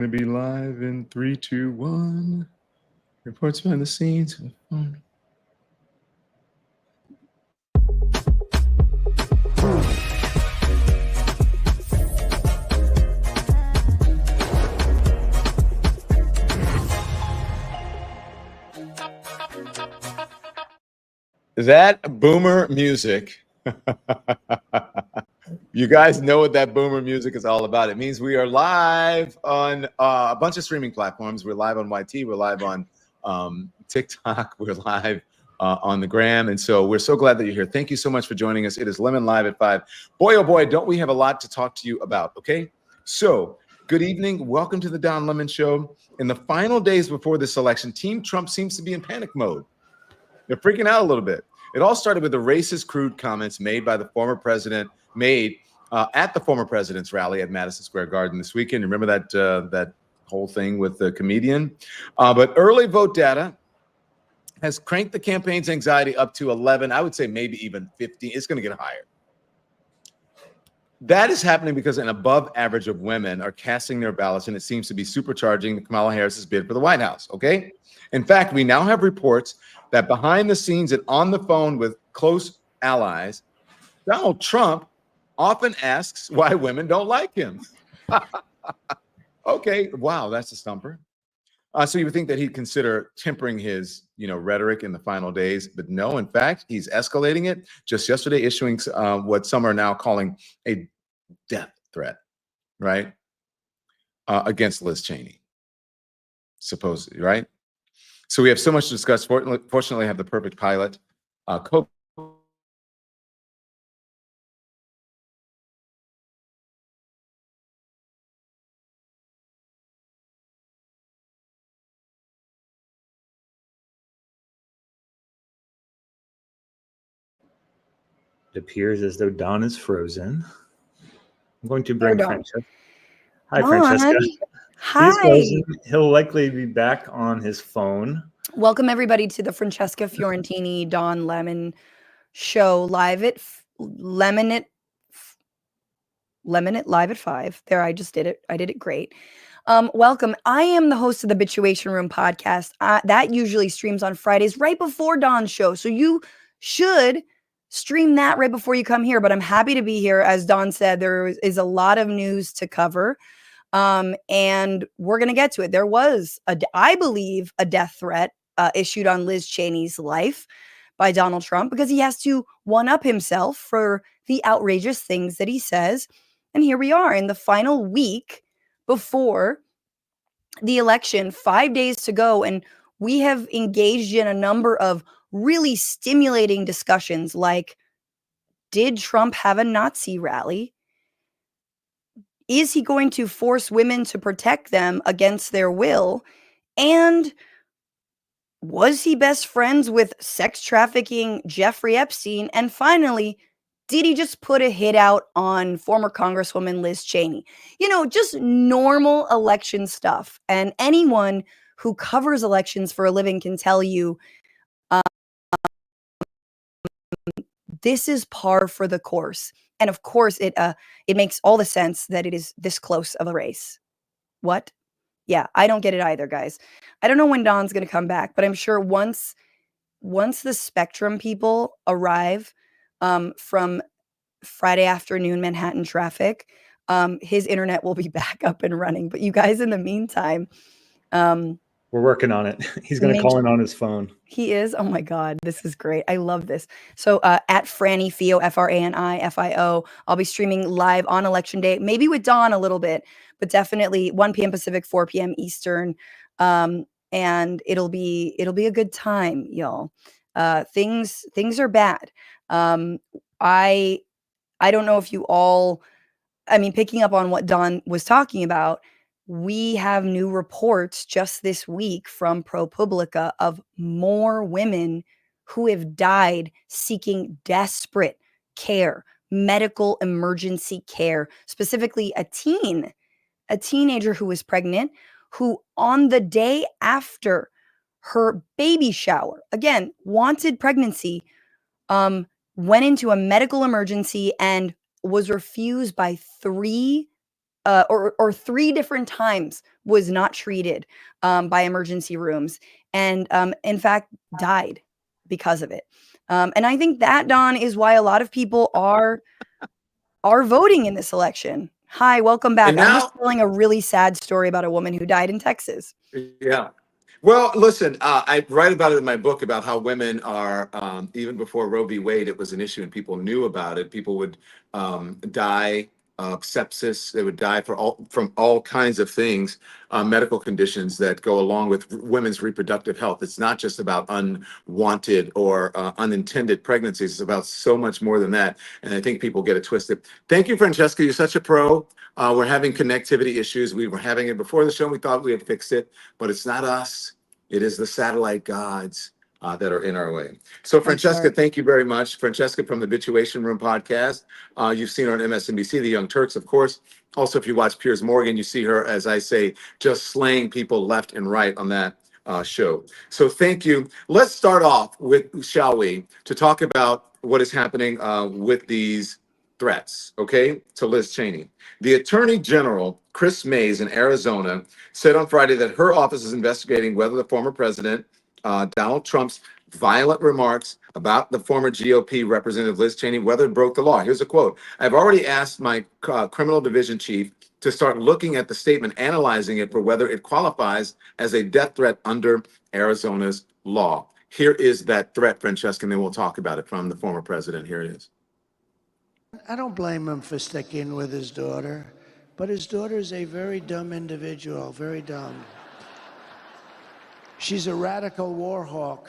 Gonna be live in 3, 2, 1. Reports behind the scenes. That boomer music. You guys know what that boomer music is all about. It means we are live on a bunch of streaming platforms. We're live on YT. We're live on TikTok. We're live on the gram. And so we're so glad that you're here. Thank you so much for joining us. It is Lemon Live at 5. Boy, oh boy, don't we have a lot to talk to you about, okay? So good evening. Welcome to the Don Lemon Show. In the final days before this election, Team Trump seems to be in panic mode. They're freaking out a little bit. It all started with the racist, crude comments made by the former president, at the former president's rally at Madison Square Garden this weekend. Remember that whole thing with the comedian? But early vote data has cranked the campaign's anxiety up to 11. I would say maybe even 15. It's going to get higher. That is happening because an above average of women are casting their ballots, and it seems to be supercharging Kamala Harris's bid for the White House. Okay. In fact, we now have reports that behind the scenes and on the phone with close allies, Donald Trump often asks why women don't like him. Okay, wow, that's a stumper. So you would think that he'd consider tempering his, rhetoric in the final days, but no. In fact, he's escalating it. Just yesterday, issuing what some are now calling a death threat, right, against Liz Cheney, supposedly, right? So we have so much to discuss. Fortunately, I have the perfect pilot. It appears as though Don is frozen. I'm going to bring Francesca. Hi, Francesca. Hi. He's frozen. He'll likely be back on his phone. Welcome, everybody, to the Francesca Fiorentini Don Lemon Show live at Lemonette live at 5. There, I just did it. I did it great. Welcome. I am the host of the Bituation Room podcast. That usually streams on Fridays right before Don's show. So you should stream that right before you come here. But I'm happy to be here. As Don said, there is a lot of news to cover. And we're going to get to it. There was, I believe, a death threat issued on Liz Cheney's life by Donald Trump because he has to one-up himself for the outrageous things that he says. And here we are in the final week before the election, 5 days to go. And we have engaged in a number of really stimulating discussions like, did Trump have a Nazi rally? Is he going to force women to protect them against their will? And was he best friends with sex trafficking Jeffrey Epstein? And finally, did he just put a hit out on former Congresswoman Liz Cheney? Just normal election stuff. And anyone who covers elections for a living can tell you this is par for the course. And of course, it makes all the sense that it is this close of a race. What? Yeah, I don't get it either, guys. I don't know when Don's going to come back, but I'm sure once the Spectrum people arrive from Friday afternoon Manhattan traffic, his internet will be back up and running. But you guys, in the meantime, we're working on it. He's going to call in on his phone. He is? Oh my God, this is great. I love this. So at Franny Fio, FRANIFIO, I'll be streaming live on election day, maybe with Dawn a little bit, but definitely 1 p.m. Pacific, 4 p.m. Eastern. And it'll be a good time, y'all. Things are bad. I don't know if you all, picking up on what Dawn was talking about, we have new reports just this week from ProPublica of more women who have died seeking desperate care, medical emergency care, specifically a teenager who was pregnant, who on the day after her baby shower, again, wanted pregnancy, went into a medical emergency and was refused by 3 or 3 different times was not treated by emergency rooms, and in fact died because of it. And I think that, Don, is why a lot of people are voting in this election. Hi, welcome back. And I'm now, just telling a really sad story about a woman who died in Texas. yeah. Well, listen, I write about it in my book about how women are, even before Roe v. Wade, it was an issue and people knew about it. People would die of sepsis. They would die from all kinds of things, medical conditions that go along with women's reproductive health. It's not just about unwanted or unintended pregnancies. It's about so much more than that. And I think people get it twisted. Thank you, Francesca. You're such a pro. We're having connectivity issues. We were having it before the show. We thought we had fixed it, but it's not us. It is the satellite gods that are in our way. So, Francesca, thank you very much. Francesca from the Habituation Room podcast. You've seen her on MSNBC, The Young Turks, of course. Also, if you watch Piers Morgan, you see her, as I say, just slaying people left and right on that show. So thank you. Let's start off with, shall we, to talk about what is happening with these threats, okay, to Liz Cheney. The Attorney General, Chris Mays in Arizona, said on Friday that her office is investigating whether the former president, Donald Trump's violent remarks about the former GOP representative Liz Cheney, whether it broke the law. Here's a quote. I've already asked my criminal division chief to start looking at the statement, analyzing it for whether it qualifies as a death threat under Arizona's law. Here is that threat, Francesca, and then we'll talk about it from the former president. Here it is. I don't blame him for sticking with his daughter, but his daughter is a very dumb individual, very dumb. She's a radical war hawk.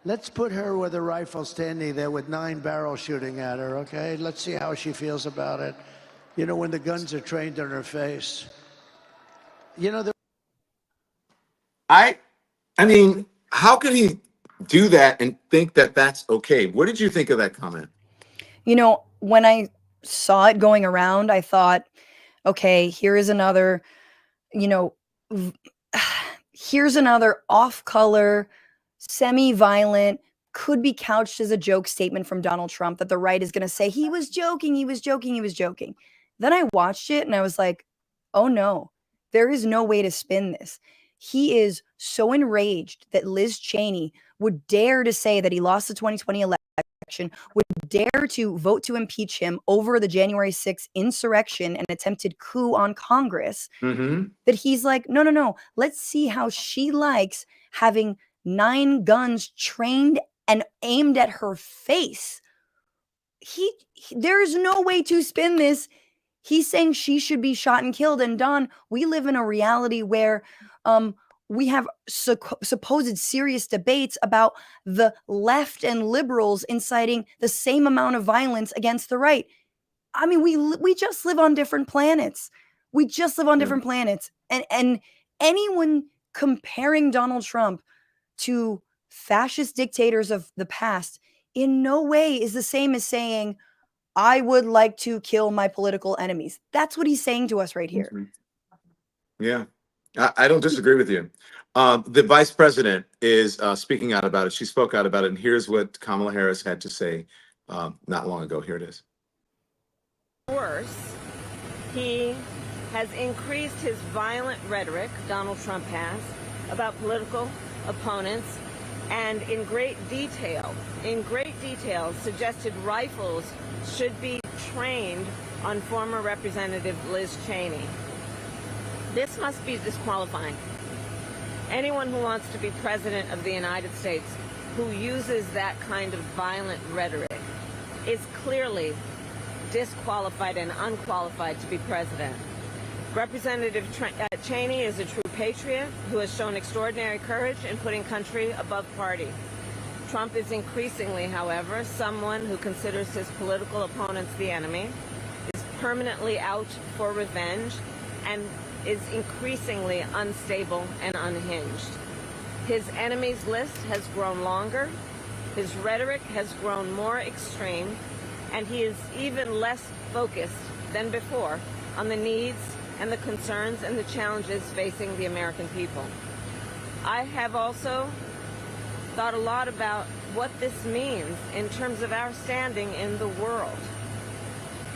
Let's put her with a rifle standing there with 9 barrels shooting at her, okay? Let's see how she feels about it. You know, when the guns are trained on her face. You know, I mean, how could he do that and think that that's okay? What did you think of that comment? You know, when I saw it going around, I thought, okay, here is another, you know, here's another off-color, semi-violent, could be couched as a joke statement from Donald Trump that the right is going to say, he was joking, he was joking, he was joking. Then I watched it and I was like, oh no, there is no way to spin this. He is so enraged that Liz Cheney would dare to say that he lost the 2020 election, would dare to vote to impeach him over the January 6th insurrection and attempted coup on Congress, that he's like, no, let's see how she likes having 9 guns trained and aimed at her face. There is no way to spin this. He's saying she should be shot and killed. And Don, we live in a reality where we have supposed serious debates about the left and liberals inciting the same amount of violence against the right. I mean, we just live on different planets. We just live on different planets. And anyone comparing Donald Trump to fascist dictators of the past in no way is the same as saying, I would like to kill my political enemies. That's what he's saying to us right here. Yeah, I don't disagree with you. The vice president is speaking out about it. She spoke out about it. And here's what Kamala Harris had to say not long ago. Here it is. Worse, he has increased his violent rhetoric, Donald Trump has, about political opponents, and in great detail, suggested rifles should be trained on former Representative Liz Cheney. This must be disqualifying. Anyone who wants to be president of the United States who uses that kind of violent rhetoric is clearly disqualified and unqualified to be president. Representative Cheney is a true patriot who has shown extraordinary courage in putting country above party. Trump is increasingly, however, someone who considers his political opponents the enemy, is permanently out for revenge, and is increasingly unstable and unhinged. His enemies list has grown longer, his rhetoric has grown more extreme, and he is even less focused than before on the needs and the concerns and the challenges facing the American people. I have also thought a lot about what this means in terms of our standing in the world.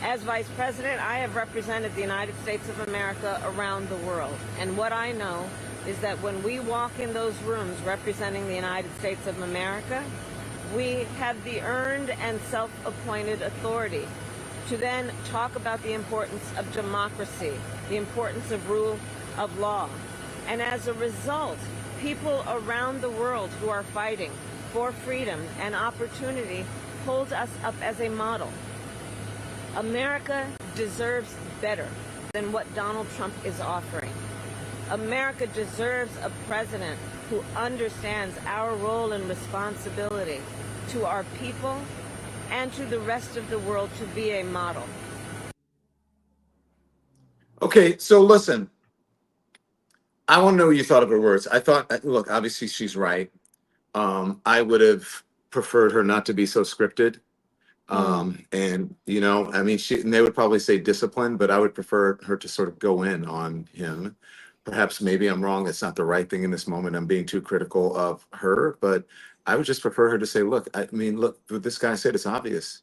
As Vice President, I have represented the United States of America around the world. And what I know is that when we walk in those rooms representing the United States of America, we have the earned and self-appointed authority to then talk about the importance of democracy, the importance of rule of law. And as a result, people around the world who are fighting for freedom and opportunity hold us up as a model. America deserves better than what Donald Trump is offering. America deserves a president who understands our role and responsibility to our people and to the rest of the world to be a model. Okay, so listen, I want to know what you thought of her words. I thought, look, obviously she's right. I would have preferred her not to be so scripted. And, you know, I mean, and they would probably say discipline, but I would prefer her to sort of go in on him. Perhaps maybe I'm wrong. It's not the right thing in this moment. I'm being too critical of her, but I would just prefer her to say, look, I mean, look, what this guy said, it's obvious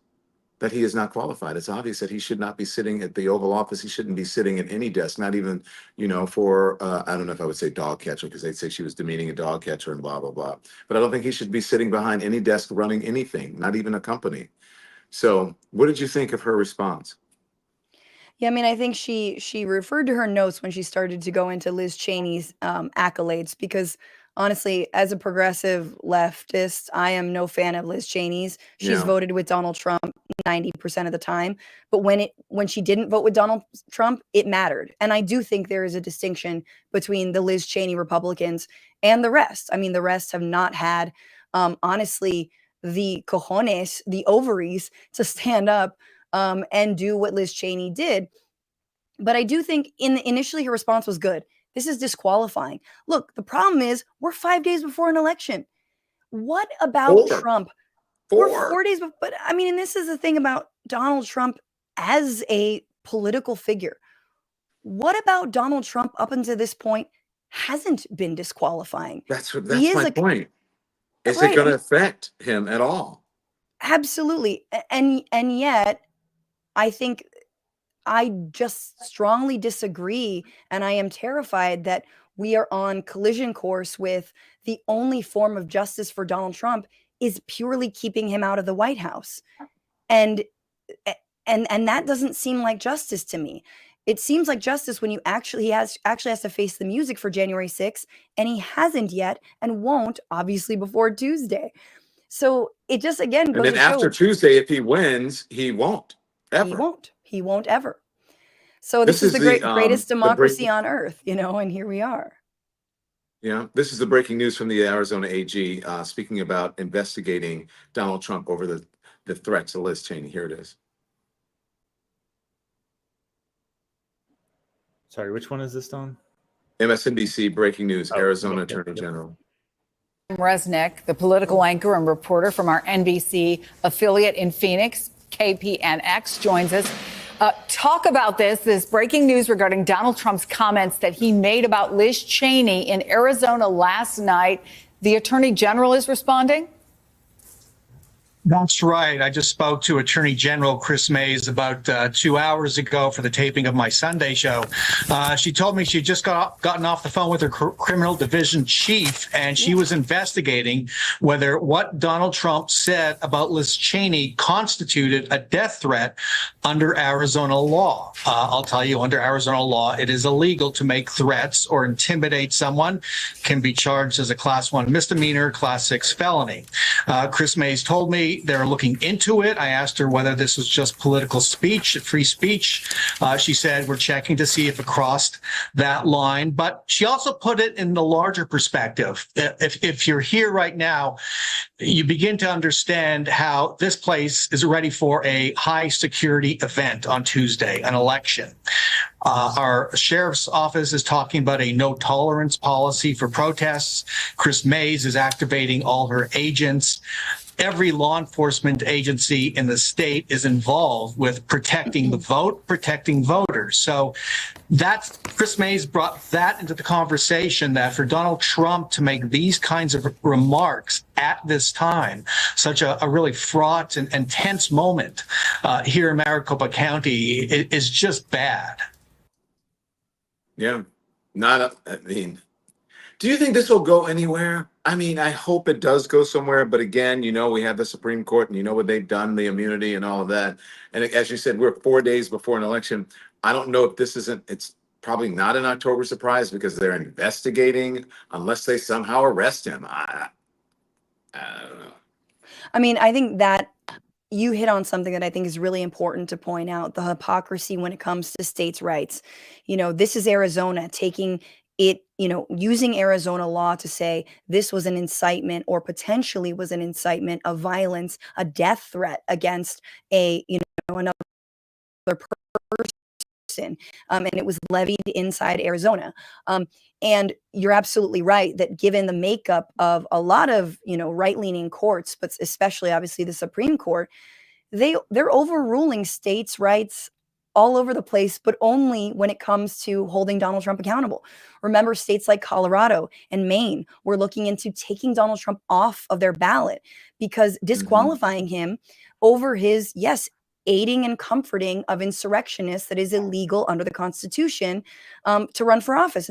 that he is not qualified. It's obvious that he should not be sitting at the Oval Office. He shouldn't be sitting at any desk, not even, you know, for, I don't know if I would say dog catcher, because they'd say she was demeaning a dog catcher and blah, blah, blah. But I don't think he should be sitting behind any desk running anything, not even a company. So what did you think of her response? Yeah, I mean, I think she referred to her notes when she started to go into Liz Cheney's accolades, because honestly, as a progressive leftist, I am no fan of Liz Cheney's. She's voted with Donald Trump 90% of the time, but when she didn't vote with Donald Trump, it mattered. And I do think there is a distinction between the Liz Cheney Republicans and the rest. I mean, the rest have not had, honestly, the cojones, the ovaries to stand up and do what Liz Cheney did. But I do think initially her response was good. This is disqualifying. Look, the problem is we're 5 days before an election. What about Trump? We're 4 days, but I mean, and this is the thing about Donald Trump as a political figure. What about Donald Trump up until this point hasn't been disqualifying? That's my point. Is it going to affect him at all? Absolutely. And yet, I think I just strongly disagree. And I am terrified that we are on collision course with the only form of justice for Donald Trump is purely keeping him out of the White House. And that doesn't seem like justice to me. It seems like justice when he actually has to face the music for January 6th, and he hasn't yet and won't, obviously, before Tuesday. So it just, again, goes and then to after show, Tuesday, if he wins, he won't ever. He won't ever. So this is the greatest democracy on earth, you know, and here we are. Yeah, this is the breaking news from the Arizona AG, speaking about investigating Donald Trump over the threats to Liz Cheney. Here it is. Sorry, which one is this, Don? MSNBC breaking news, Arizona Attorney General. Resnick, the political anchor and reporter from our NBC affiliate in Phoenix, KPNX, joins us. Talk about this breaking news regarding Donald Trump's comments that he made about Liz Cheney in Arizona last night. The Attorney General is responding? That's right. I just spoke to Attorney General Chris Mays about 2 hours ago for the taping of my Sunday show. She told me she just gotten off the phone with her criminal division chief, and she was investigating whether what Donald Trump said about Liz Cheney constituted a death threat under Arizona law. I'll tell you, under Arizona law, it is illegal to make threats or intimidate someone. Can be charged as a Class 1 misdemeanor, Class 6 felony. Chris Mays told me they're looking into it. I asked her whether this was just political speech, free speech. She said we're checking to see if it crossed that line. But she also put it in the larger perspective. If you're here right now, you begin to understand how this place is ready for a high security event on Tuesday, an election. Our sheriff's office is talking about a no tolerance policy for protests. Chris Mays is activating all her agents. every law enforcement agency in the state is involved with protecting the vote, protecting voters. So that's Chris Mays brought that into the conversation, that for Donald Trump to make these kinds of remarks at this time, such a really fraught and tense moment here in Maricopa County, is just bad. Yeah, I mean, do you think this will go anywhere? I mean, I hope it does go somewhere. But again, we have the Supreme Court, and you know what they've done, the immunity and all of that. And as you said, we're 4 days before an election. I don't know if it's probably not an October surprise because they're investigating unless they somehow arrest him. I don't know. I mean, I think that you hit on something that I think is really important to point out, the hypocrisy when it comes to states' rights. This is Arizona taking it, using Arizona law to say this was an incitement or potentially was an incitement of violence, a death threat against another person. And it was levied inside Arizona. And you're absolutely right that given the makeup of a lot of, right-leaning courts, but especially obviously the Supreme Court, they're overruling states' rights all over the place, but only when it comes to holding Donald Trump accountable. Remember, states like Colorado and Maine were looking into taking Donald Trump off of their ballot because disqualifying him over his, yes, aiding and comforting of insurrectionists that is illegal under the Constitution to run for office.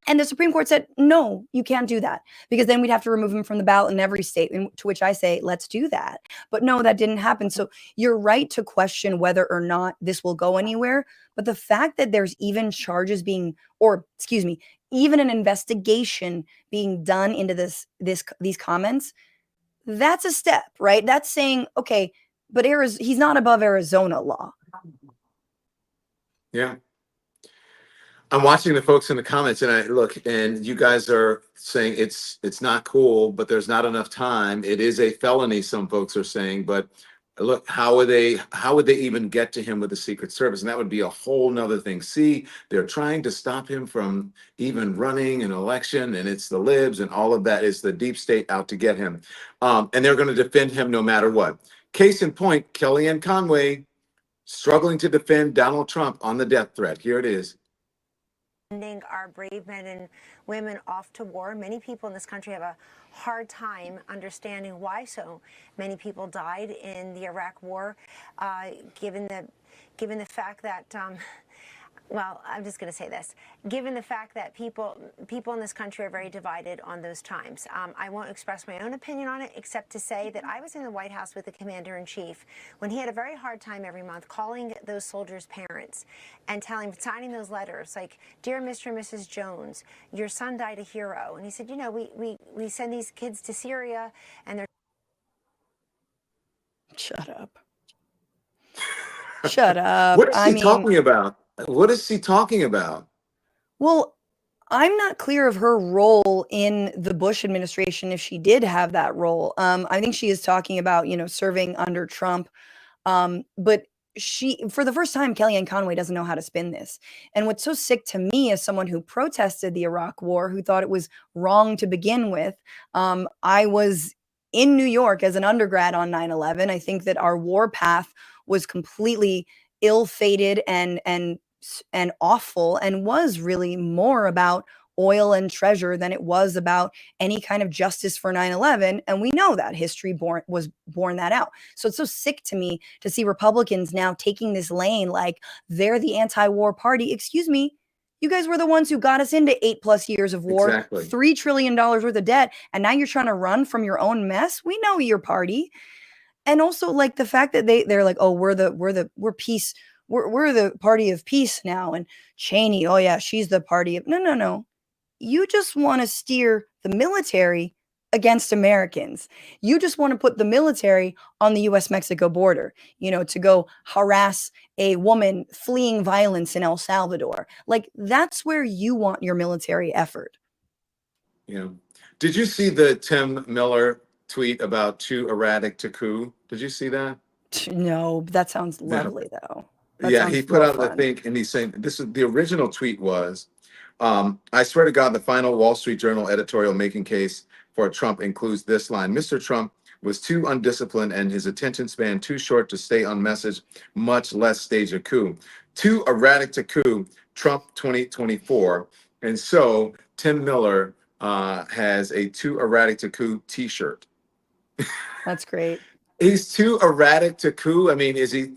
And the Supreme Court said, no, you can't do that because then we'd have to remove him from the ballot in every state, to which I say, let's do that. But no, that didn't happen. So you're right to question whether or not this will go anywhere. But the fact that there's even charges even an investigation being done into these comments, that's a step, right? That's saying, okay, but he's not above Arizona law. Yeah. I'm watching the folks in the comments, and I look, and you guys are saying it's not cool, but there's not enough time. It is a felony, some folks are saying, but look, how would they even get to him with the Secret Service? And that would be a whole nother thing. See, they're trying to stop him from even running an election, and it's the libs and all of that is the deep state out to get him. And they're going to defend him no matter what. Case in point, Kellyanne Conway struggling to defend Donald Trump on the death threat. Here it is. Sending our brave men and women off to war. Many people in this country have a hard time understanding why so many people died in the Iraq War, given the fact that well, I'm just going to say this. Given the fact that people in this country are very divided on those times, I won't express my own opinion on it, except to say that I was in the White House with the Commander-in-Chief when he had a very hard time every month calling those soldiers' parents and signing those letters like, "Dear Mr. and Mrs. Jones, your son died a hero." And he said, we send these kids to Syria and they're... Shut up. Shut up. What is he talking about? What is he talking about? Well, I'm not clear of her role in the Bush administration if she did have that role. I think she is talking about, serving under Trump. But for the first time, Kellyanne Conway doesn't know how to spin this. And what's so sick to me as someone who protested the Iraq War, who thought it was wrong to begin with, I was in New York as an undergrad on 9/11. I think that our war path was completely ill-fated and awful, and was really more about oil and treasure than it was about any kind of justice for 9/11. And we know that history was born that out. So it's so sick to me to see Republicans now taking this lane like they're the anti-war party. Excuse me. You guys were the ones who got us into 8+ years of war, Exactly. $3 trillion worth of debt. And now you're trying to run from your own mess. We know your party. And also like the fact that they're like, oh, we're peace. We're the party of peace now. And Cheney, oh yeah, she's the party of no. You just want to steer the military against Americans. You just want to put the military on the US-Mexico border, to go harass a woman fleeing violence in El Salvador. Like that's where you want your military effort. Yeah. Did you see the Tim Miller tweet about too erratic to coup? Did you see that? No, that sounds lovely though. Yeah, he put out the thing and he's saying, this is the original tweet was, I swear to God, the final Wall Street Journal editorial making case for Trump includes this line. Mr. Trump, was too undisciplined and his attention span too short to stay on message, much less stage a coup. Too erratic to coup, Trump 2024. And so Tim Miller has a too erratic to coup t-shirt. That's great. He's too erratic to coup. I mean, is it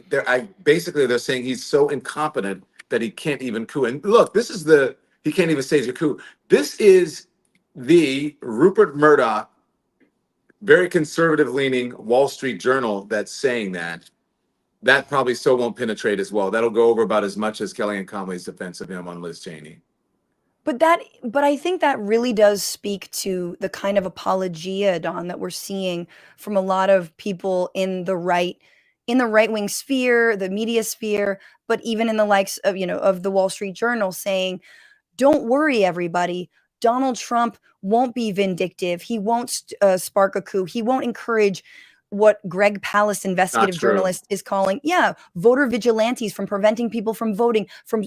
they're saying he's so incompetent that he can't even coup. And look, he can't even stage a coup. This is the Rupert Murdoch, very conservative leaning Wall Street Journal that's saying that. That probably still won't penetrate as well. That'll go over about as much as Kellyanne Conway's defense of him on Liz Cheney. But I think that really does speak to the kind of apologia, Don, that we're seeing from a lot of people in the right-wing sphere, the media sphere, but even in the likes of, of the Wall Street Journal saying, don't worry, everybody. Donald Trump won't be vindictive. He won't spark a coup. He won't encourage what Greg Palast, investigative journalist, is calling, voter vigilantes, from preventing people from voting, from,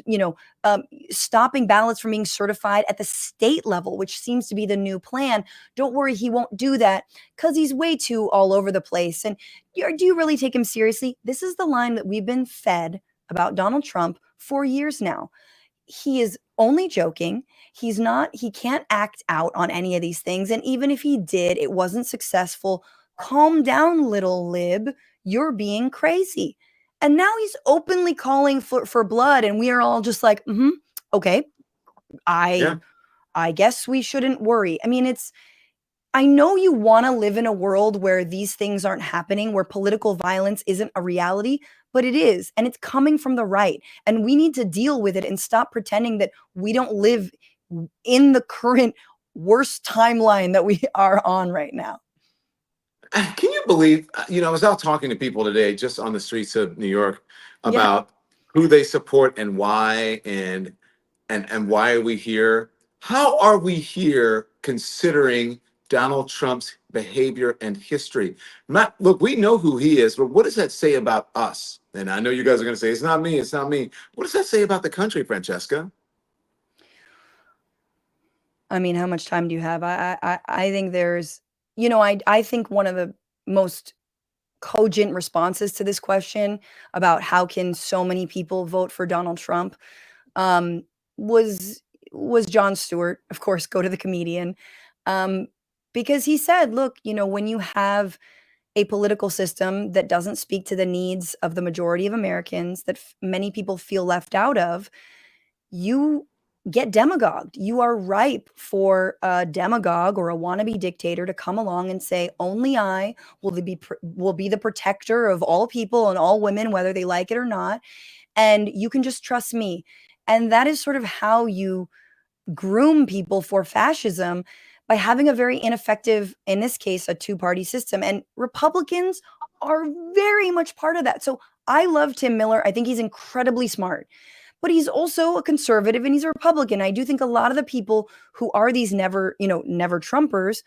stopping ballots from being certified at the state level, which seems to be the new plan. Don't worry, he won't do that because he's way too all over the place. And do you really take him seriously? This is the line that we've been fed about Donald Trump for years now. He is only joking. He can't act out on any of these things. And even if he did, it wasn't successful. Calm down, little lib. You're being crazy. And now he's openly calling for blood. And we are all just like, okay, I guess we shouldn't worry. I mean, I know you want to live in a world where these things aren't happening, where political violence isn't a reality, but it is. And it's coming from the right. And we need to deal with it and stop pretending that we don't live in the current worst timeline that we are on right now. Can you believe, I was out talking to people today just on the streets of New York about who they support and why, and why are we here? How are we here considering Donald Trump's behavior and history? Matt, look, we know who he is, but what does that say about us? And I know you guys are going to say, it's not me, it's not me. What does that say about the country, Francesca? I mean, how much time do you have? I think there's, I think one of the most cogent responses to this question about how can so many people vote for Donald Trump was Jon Stewart, of course, go to the comedian, because he said, look, when you have a political system that doesn't speak to the needs of the majority of Americans, that many people feel left out of, you get demagogued. You are ripe for a demagogue or a wannabe dictator to come along and say, only I will be the protector of all people and all women, whether they like it or not. And you can just trust me. And that is sort of how you groom people for fascism, by having a very ineffective, in this case, a two-party system. And Republicans are very much part of that. So I love Tim Miller. I think he's incredibly smart. But he's also a conservative and he's a Republican. I do think a lot of the people who are these never Trumpers,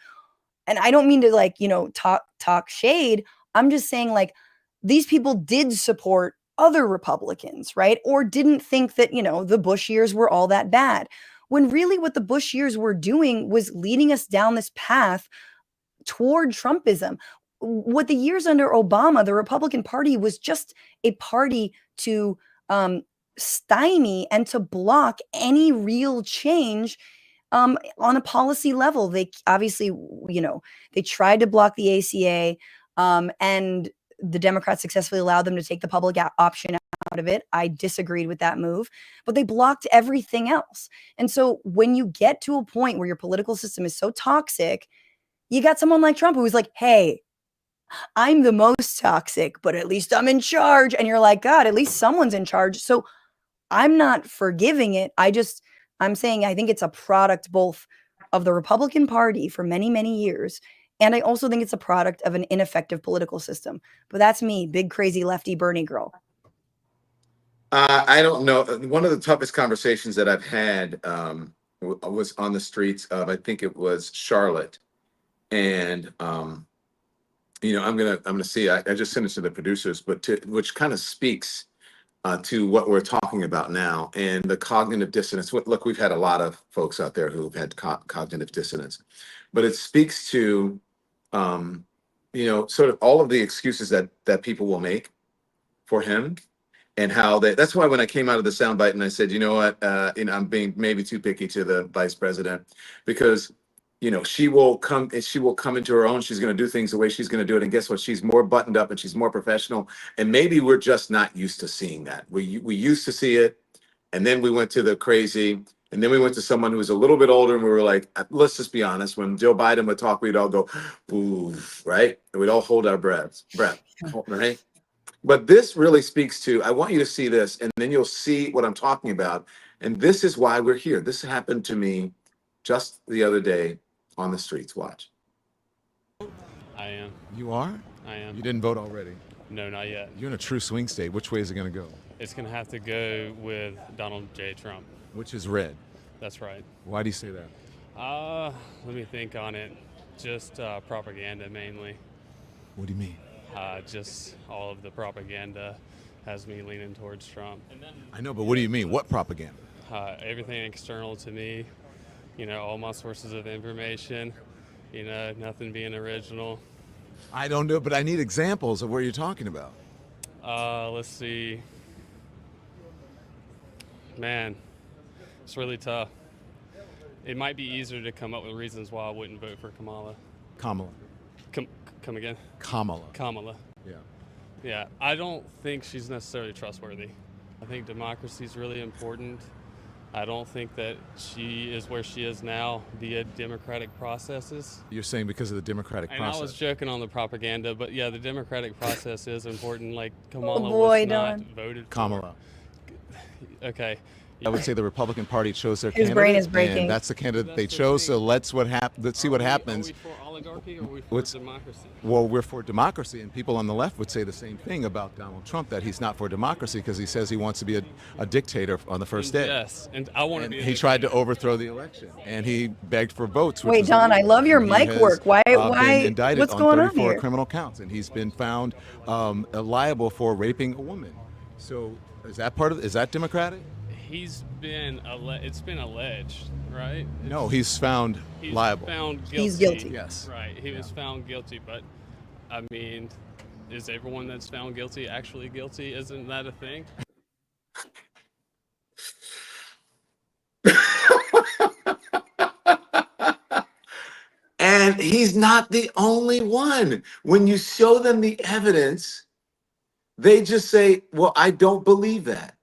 and I don't mean to talk shade. I'm just saying, these people did support other Republicans, right? Or didn't think that, the Bush years were all that bad. When really what the Bush years were doing was leading us down this path toward Trumpism. What the years under Obama, the Republican Party was just a party to stymie and to block any real change on a policy level. They obviously, they tried to block the ACA, and the Democrats successfully allowed them to take the public option out of it. I disagreed with that move, but they blocked everything else. And so when you get to a point where your political system is so toxic, you got someone like Trump who was like, hey, I'm the most toxic, but at least I'm in charge. And you're like, God, at least someone's in charge. So I'm not forgiving it. I'm saying I think it's a product both of the Republican Party for many, many years. And I also think it's a product of an ineffective political system. But that's me, big, crazy lefty Bernie girl. I don't know. One of the toughest conversations that I've had was on the streets of, I think it was Charlotte. And, I'm gonna see, I just sent it to the producers, which kind of speaks to what we're talking about now and the cognitive dissonance. Look, we've had a lot of folks out there who've had cognitive dissonance, but it speaks to sort of all of the excuses that people will make for him, and how that's why when I came out of the soundbite and I said, you know what, I'm being maybe too picky to the vice president, because she will come into her own. She's going to do things the way she's going to do it, and guess what? She's more buttoned up and she's more professional. And maybe we're just not used to seeing that. We used to see it, and then we went to the crazy, and then we went to someone who was a little bit older, and we were like, let's just be honest. When Joe Biden would talk, we'd all go, ooh, right? And we'd all hold our breath, right? But this really speaks to, I want you to see this, and then you'll see what I'm talking about. And this is why we're here. This happened to me just the other day on the streets. Watch. I am. You are? I am. You didn't vote already? No, not yet. You're in a true swing state. Which way is it going to go? It's going to have to go with Donald J. Trump. Which is red. That's right. Why do you say that? Let me think on it. Just propaganda mainly. What do you mean? Just all of the propaganda has me leaning towards Trump. I know, but what do you mean? What propaganda? Everything external to me, all my sources of information, nothing being original. I don't know, but I need examples of what you're talking about. Let's see. Man, it's really tough. It might be easier to come up with reasons why I wouldn't vote for Kamala. Kamala. Come again? Kamala. Yeah. Yeah, I don't think she's necessarily trustworthy. I think democracy is really important. I don't think that she is where she is now via democratic processes. You're saying because of the democratic process? I was joking on the propaganda, but yeah, the democratic process is important. Like Kamala was not voted for. Kamala. Okay. I would say the Republican Party chose their His candidate. brain is breaking. And that's the candidate they chose. So let's see what happens. Are we for oligarchy or are we for democracy? Well, we're for democracy, and people on the left would say the same thing about Donald Trump, that he's not for democracy because he says he wants to be a dictator on the first day. Yes, and I want to be. He tried to overthrow the election, and he begged for votes. Wait, Don, I love your mic work. Why? Been indicted What's on going on 34 here? criminal counts, and he's been found liable for raping a woman. So is that democratic? It's been alleged, right? No, he's found liable. Found guilty. He's guilty. Yes. Right, he was found guilty, but I mean, is everyone that's found guilty actually guilty? Isn't that a thing? And he's not the only one. When you show them the evidence, they just say, well, I don't believe that.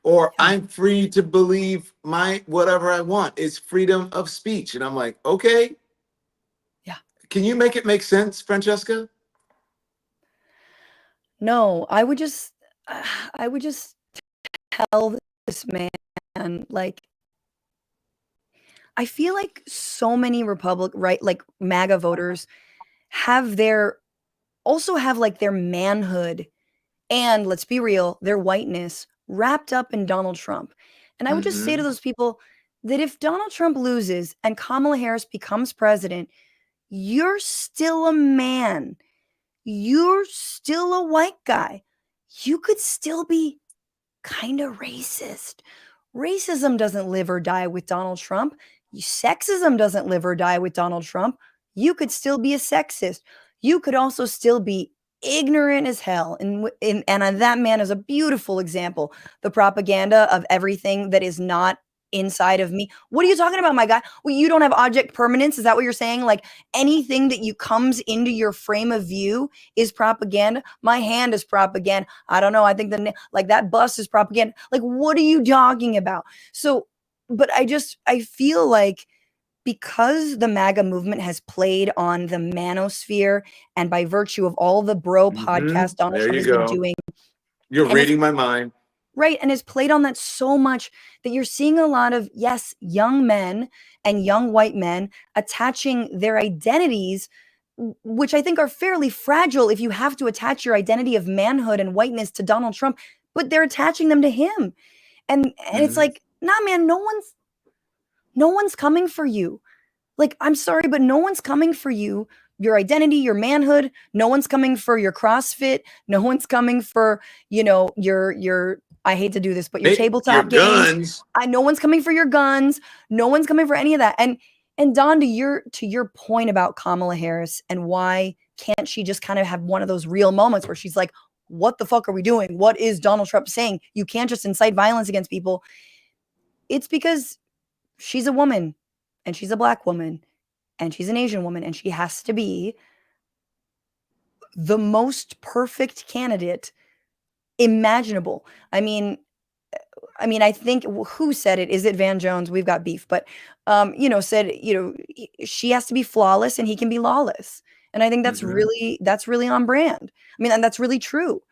Or I'm free to believe whatever I want. It's freedom of speech. And I'm like, okay. Yeah. Can you make it make sense, Francesca? No, I would just tell this man, like, I feel like so many MAGA voters also have like their manhood and, let's be real, their whiteness wrapped up in Donald Trump. And I would just say to those people that if Donald Trump loses and Kamala Harris becomes president, you're still a man. You're still a white guy. You could still be kind of racist. Racism doesn't live or die with Donald Trump. Sexism doesn't live or die with Donald Trump. You could still be a sexist. You could also still be ignorant as hell. And that man is a beautiful example. The propaganda of everything that is not inside of me. What are you talking about, my guy? Well, you don't have object permanence. Is that what you're saying? Like anything that you comes into your frame of view is propaganda. My hand is propaganda. I don't know. I think that bus is propaganda. Like, what are you talking about? So, but I feel like because the MAGA movement has played on the manosphere and by virtue of all the bro podcasts Donald Trump has been doing. You're reading my mind. Right. And has played on that so much that you're seeing a lot of, yes, young men and young white men attaching their identities, which I think are fairly fragile if you have to attach your identity of manhood and whiteness to Donald Trump, but they're attaching them to him. And it's like, nah, man, no one's coming for you. Like, I'm sorry, but no one's coming for you. Your identity, your manhood. No one's coming for your CrossFit. No one's coming for, your I hate to do this, but your tabletop games. No one's coming for your guns. No one's coming for any of that. And Don, to your point about Kamala Harris and why can't she just kind of have one of those real moments where she's like, what the fuck are we doing? What is Donald Trump saying? You can't just incite violence against people. It's because she's a woman, and she's a Black woman, and she's an Asian woman, and she has to be the most perfect candidate imaginable. I mean, I think who said it? Is it Van Jones? We've got beef, but said, she has to be flawless and he can be lawless. And I think that's really on brand. I mean, and that's really true.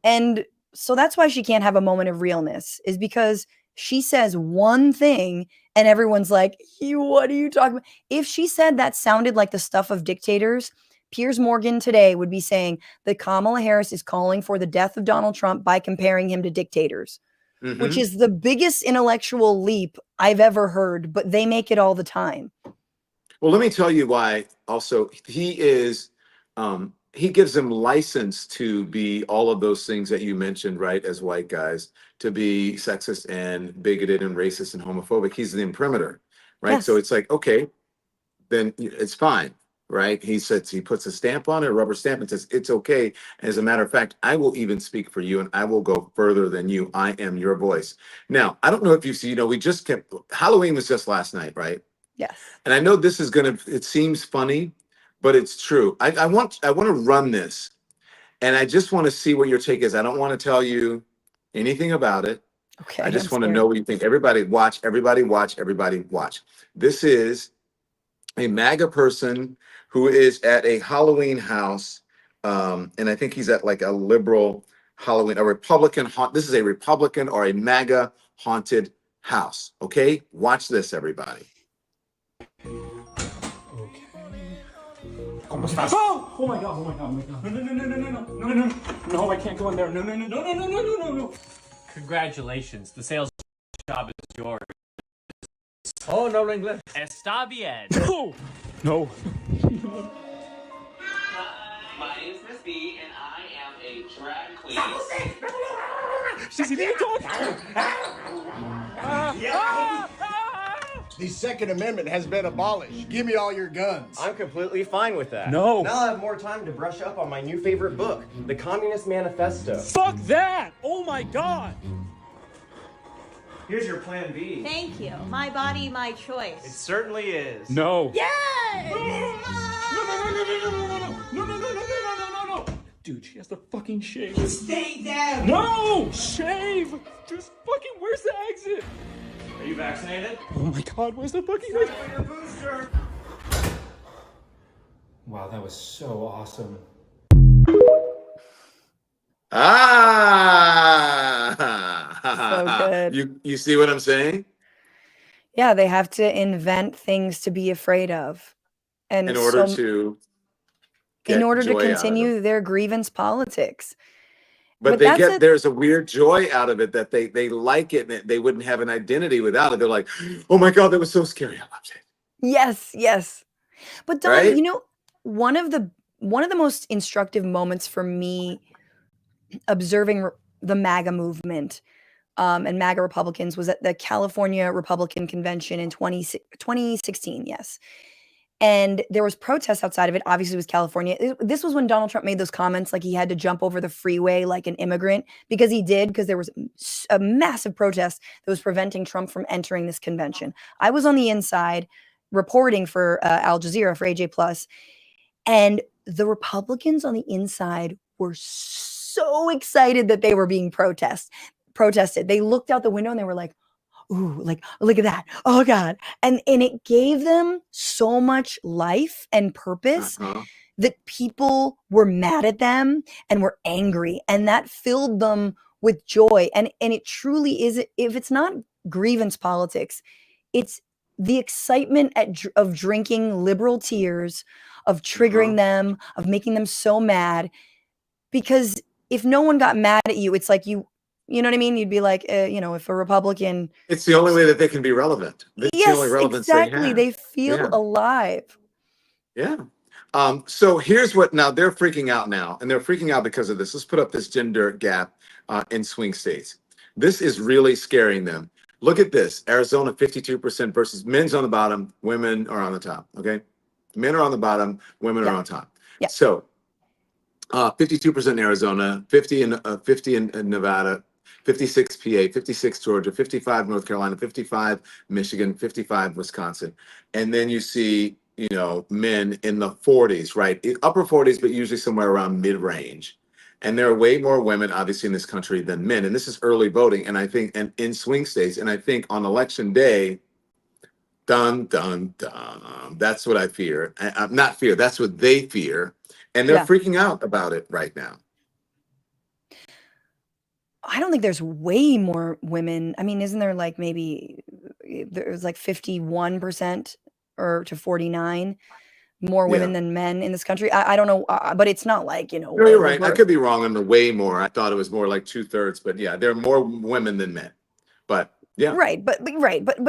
And so that's why she can't have a moment of realness, is because she says one thing and everyone's like, what are you talking about? If she said that sounded like the stuff of dictators, Piers Morgan today would be saying that Kamala Harris is calling for the death of Donald Trump by comparing him to dictators, which is the biggest intellectual leap I've ever heard, but they make it all the time. Well, let me tell you why. Also, he gives them license to be all of those things that you mentioned, right? As white guys, to be sexist and bigoted and racist and homophobic. He's the imprimatur, right? Yes. So it's like, okay, then it's fine, right? He says, he puts a stamp on it, a rubber stamp, and says, it's okay. As a matter of fact, I will even speak for you and I will go further than you. I am your voice. Now, I don't know if you see, we just kept, Halloween was just last night, right? Yes. And I know this is it seems funny, but it's true. I want to run this, and I just want to see what your take is. I don't want to tell you anything about it. Okay. I just want to know what you think. Everybody watch, everybody watch, everybody watch. This is a MAGA person who is at a Halloween house, and I think he's at like a liberal Halloween, a Republican. This is a Republican or a MAGA haunted house. Okay, watch this, everybody. ¿Cómo estás? Oh my god, oh my god, oh my god. No, I can't go in there. No. Congratulations, the sales job is yours. Oh, no inglés. Está bien. No. My name is Miss B, and I am a drag queen. The Second Amendment has been abolished. Give me all your guns. I'm completely fine with that. No. Now I have more time to brush up on my new favorite book, The Communist Manifesto. Fuck that! Oh my god! Here's your plan B. Thank you. My body, my choice. It certainly is. No. Yes! No. Dude, she has to fucking shave. Stay there! No! Shave! Just fucking, where's the exit? Are you vaccinated? Oh my god, where's the fucking exit? Time for your booster. Wow, that was so awesome. So good. You see what I'm saying? Yeah, they have to invent things to be afraid of. And in order to continue their grievance politics. But there's a weird joy out of it that they like it, and they wouldn't have an identity without it. They're like, oh my god, that was so scary. I loved it. Yes. But Don, right? one of the most instructive moments for me observing the MAGA movement and MAGA Republicans was at the California Republican Convention in 2016. Yes. And there was protests outside of it. Obviously, it was California. This was when Donald Trump made those comments, like he had to jump over the freeway like an immigrant, because he did, because there was a massive protest that was preventing Trump from entering this convention. I was on the inside reporting for Al Jazeera, for AJ+, and the Republicans on the inside were so excited that they were being protested. They looked out the window and they were like, ooh, like, look at that. Oh God. And it gave them so much life and purpose that people were mad at them and were angry, and that filled them with joy. And it truly is, if it's not grievance politics, it's the excitement of drinking liberal tears, of triggering them, of making them so mad. Because if no one got mad at you, it's like you know what I mean? You'd be like, if a Republican... It's the only way that they can be relevant. It's the only relevance exactly. they have. They feel alive. Yeah. So here's now they're freaking out now, and they're freaking out because of this. Let's put up this gender gap in swing states. This is really scaring them. Look at this. Arizona, 52% versus men's on the bottom, women are on the top. Okay. Men are on the bottom, women are on top. Yeah. So 52% in Arizona, 50 in Nevada, 56 PA, 56 Georgia, 55 North Carolina, 55 Michigan, 55 Wisconsin. And then you see, you know, men in the 40s, right? Upper 40s, but usually somewhere around mid-range. And there are way more women, obviously, in this country than men. And this is early voting. And I think, and in swing states, and I think on election day, dun, dun, dun. That's what I fear. Not fear, that's what they fear. And they're freaking out about it right now. I don't think there's way more women. I mean, isn't there like maybe there's like 51% or to 49 more women than men in this country? I don't know, but it's not like, you know. No, you're right. I could be wrong on the way more. I thought it was more like 2/3, but yeah, there are more women than men. But yeah. Right, but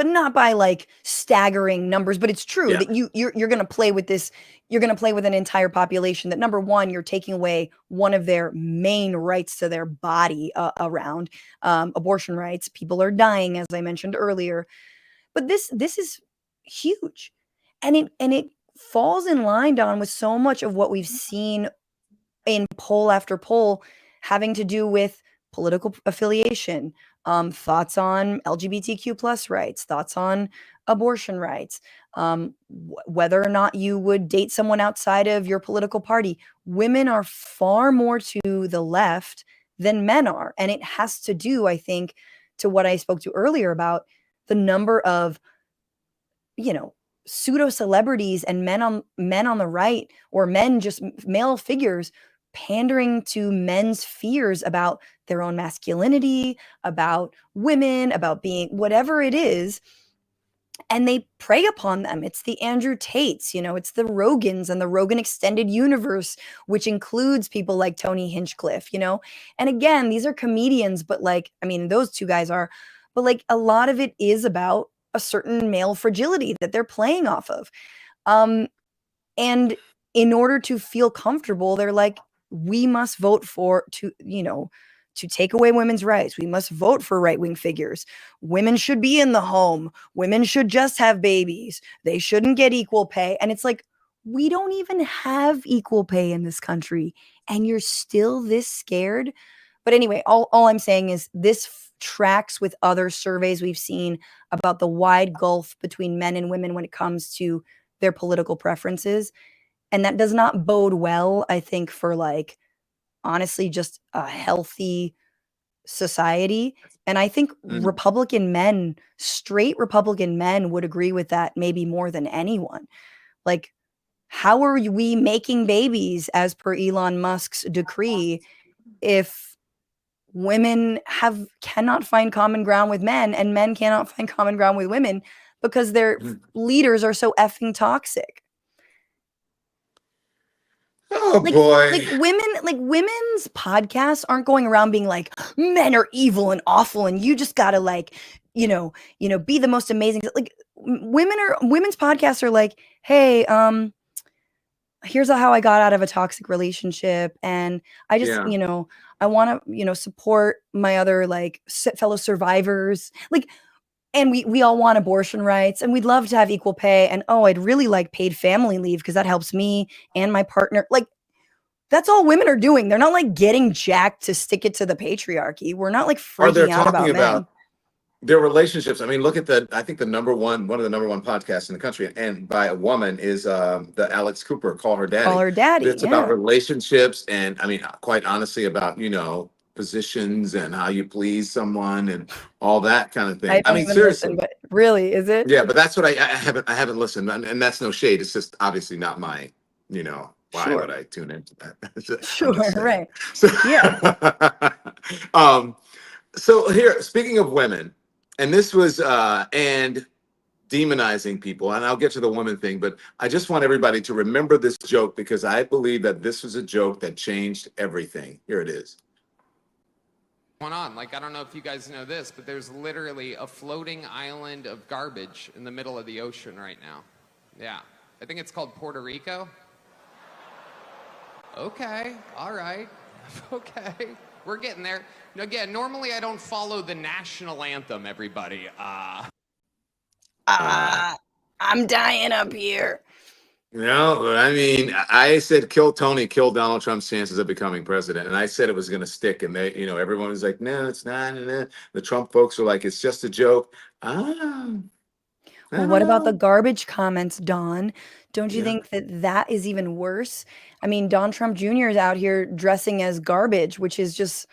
not by like staggering numbers. But it's true that you're going to play with this. You're going to play with an entire population that, number one, you're taking away one of their main rights to their body around abortion rights. People are dying, as I mentioned earlier. But this is huge, and it falls in line, Don, with so much of what we've seen in poll after poll having to do with political affiliation, thoughts on LGBTQ plus rights, thoughts on abortion rights, whether or not you would date someone outside of your political party. Women are far more to the left than men are. And it has to do, I think, to what I spoke to earlier about the number of, you know, pseudo celebrities and men on the right, or men, just male figures, pandering to men's fears about their own masculinity, about women, about being whatever it is. And they prey upon them. It's the Andrew Tates, you know, it's the Rogans and the Rogan extended universe, which includes people like Tony Hinchcliffe, you know. And again, these are comedians, but like, I mean, those two guys are, but like a lot of it is about a certain male fragility that they're playing off of. And in order to feel comfortable, they're like, we must vote to take away women's rights. We must vote for right-wing figures. Women should be in the home. Women should just have babies. They shouldn't get equal pay. And it's like, we don't even have equal pay in this country, and you're still this scared. But anyway, all I'm saying is this tracks with other surveys we've seen about the wide gulf between men and women when it comes to their political preferences. And that does not bode well, I think, for like, honestly, just a healthy society. And I think Republican men, straight Republican men, would agree with that maybe more than anyone. Like, how are we making babies as per Elon Musk's decree if women cannot find common ground with men and men cannot find common ground with women because their leaders are so effing toxic? Oh boy. Like women's podcasts aren't going around being like, men are evil and awful and you just gotta like, you know, be the most amazing. Like women's podcasts are like, hey, here's how I got out of a toxic relationship, and I just, you know, I want to, you know, support my other like fellow survivors. Like, and we all want abortion rights, and we'd love to have equal pay. And oh, I'd really like paid family leave because that helps me and my partner. Like, that's all women are doing. They're not like getting jacked to stick it to the patriarchy. We're not like freaking out about men. Their relationships. I mean, look at I think one of the number one podcasts in the country, and by a woman, is the Alex Cooper, Call Her Daddy. Call Her Daddy. It's about relationships, and I mean, quite honestly, about, you know, positions and how you please someone and all that kind of thing. I mean, seriously. But really, is it? Yeah, but that's what I haven't listened, and that's no shade. It's just obviously not my, you know, why would I tune into that? Sure, right. So, yeah. So here, speaking of women, and this was and demonizing people, and I'll get to the woman thing, but I just want everybody to remember this joke because I believe that this was a joke that changed everything. Here it is. Going on. Like, I don't know if you guys know this, but there's literally a floating island of garbage in the middle of the ocean right now. Yeah. I think it's called Puerto Rico. Okay. All right. Okay. We're getting there. Again, normally I don't follow the national anthem, everybody. I'm dying up here. No, but I mean, I said kill Tony, kill Donald Trump's chances of becoming president, and I said it was going to stick. And they, everyone was like, "No, it's not." No. The Trump folks were like, "It's just a joke." Ah, Well, what about the ah, garbage comments, Don? Don't you yeah. think that that is even worse? I mean, Don Trump Jr. is out here dressing as garbage, which is just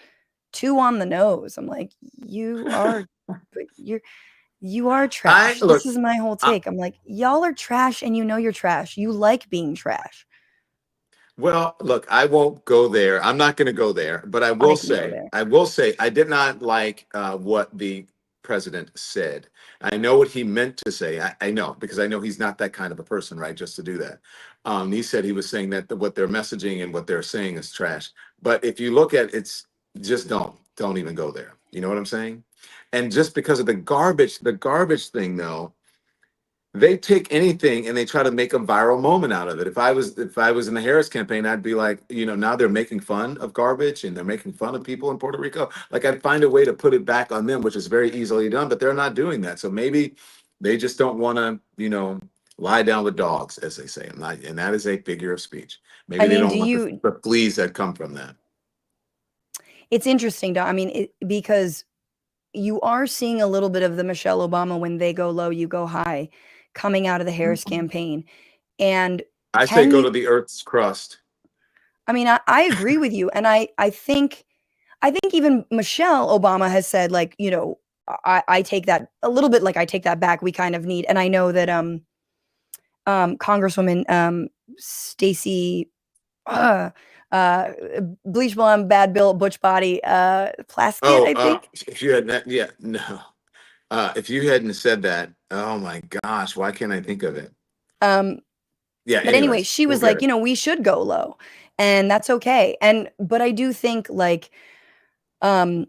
too on the nose. I'm like, you are, but you are I trash. This look. is my whole take. I'm like, y'all are trash, and you know you're trash. You like being trash. Well, look, I won't go there. I'm not going to go there, but I can go there. I will say, I did not like what the president said. I know what he meant to say. I know because I know he's not that kind of a person, right? Just to do that. He said he was saying that what they're messaging and what they're saying is trash. But if you look at it's just don't even go there. You know what I'm saying? And just because of the garbage thing, though, they take anything and they try to make a viral moment out of it. If I was in the Harris campaign, I'd be like, now they're making fun of garbage and they're making fun of people in Puerto Rico. Like I'd find a way to put it back on them, which is very easily done, but they're not doing that. So maybe they just don't want to, lie down with dogs, as they say, and that is a figure of speech. Maybe I they mean, don't want the fleas that come from that. it's interesting, Don. I mean, because you are seeing a little bit of the Michelle Obama when they go low, you go high, coming out of the Harris campaign. And I say can go you to the Earth's crust. I mean, I agree with you, and I think even Michelle Obama has said, like, I take that a little bit, like, I take that back. We kind of need, and I know that Congresswoman Stacey, uh, uh, bleach blonde, bad built, butch body, Plaskett, Oh, I think. if you had that, yeah, no. If you hadn't said that, oh my gosh, why can't I think of it? Um, Yeah, but anyway, anyways, she we'll was get like, it. we should go low, and that's okay. But I do think, like, um,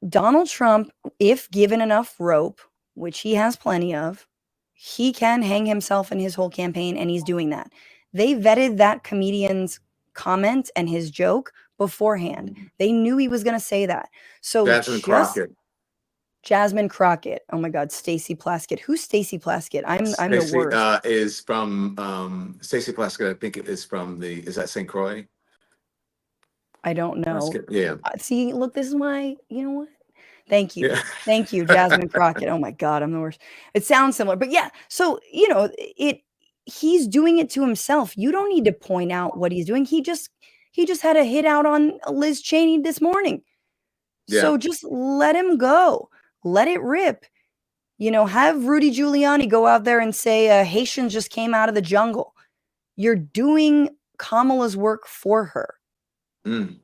Donald Trump, if given enough rope, which he has plenty of, he can hang himself in his whole campaign, and he's doing that. They vetted that comedian's comment and his joke beforehand. They knew he was going to say that. So Jasmine just Crockett. Jasmine Crockett. Oh my God, Stacey Plaskett. Who's Stacey Plaskett? I'm the Stacey worst. is from Stacey Plaskett. I think it is from is that St. Croix? I don't know. Plaskett, yeah. See, look, this is why, you know what? Thank you. Yeah. Thank you, Jasmine Crockett. Oh my God, I'm the worst. It sounds similar, but yeah. So, he's doing it to himself. You don't need to point out what he's doing. He just had a hit out on Liz Cheney this morning. Yeah. So just let him go. Let it rip. Have Rudy Giuliani go out there and say Haitians just came out of the jungle. You're doing Kamala's work for her. Mm.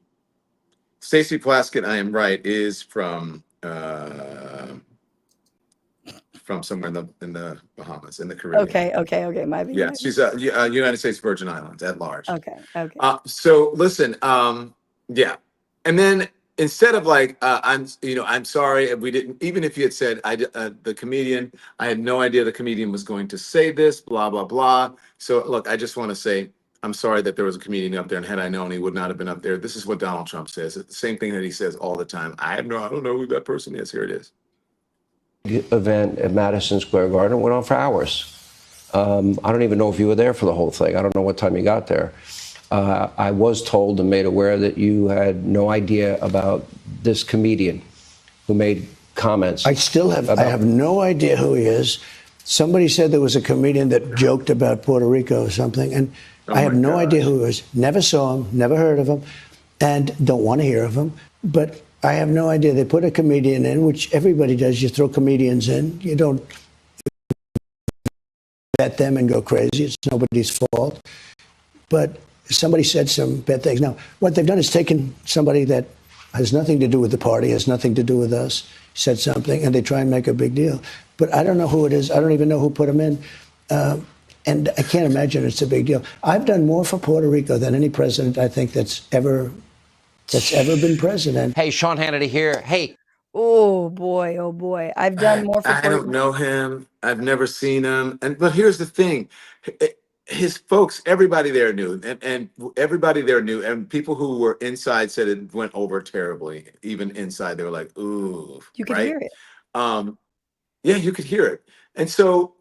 Stacey Plaskett, I am right, is from somewhere in the Bahamas, in the Caribbean. Okay. Yeah, she's a United States Virgin Islands at large. Okay. So listen, yeah, and then instead of like, I'm sorry, we didn't. Even if you had said, the comedian, I had no idea the comedian was going to say this, blah blah blah. So look, I just want to say, I'm sorry that there was a comedian up there, and had I known, he would not have been up there. This is what Donald Trump says. It's the same thing that he says all the time. I don't know who that person is. Here it is. Event at Madison Square Garden went on for hours. I don't even know if you were there for the whole thing. I don't know what time you got there. I was told and made aware that you had no idea about this comedian who made comments. I have no idea who he is. Somebody said there was a comedian that joked about Puerto Rico or something, and I have no idea who he was. Never saw him, never heard of him, and don't want to hear of him. But I have no idea. They put a comedian in, which everybody does. You throw comedians in. You don't vet them and go crazy. It's nobody's fault. But somebody said some bad things. Now, what they've done is taken somebody that has nothing to do with the party, has nothing to do with us, said something, and they try and make a big deal. But I don't know who it is. I don't even know who put him in. And I can't imagine it's a big deal. I've done more for Puerto Rico than any president, I think, that's ever been president. Hey, Sean Hannity here. Hey. Oh boy. I've done more for I don't know him. I've never seen him. But here's the thing. His folks, everybody there knew, and everybody there knew, and people who were inside said it went over terribly. Even inside, they were like, "Ooh." You could right? hear it. Yeah, you could hear it. And so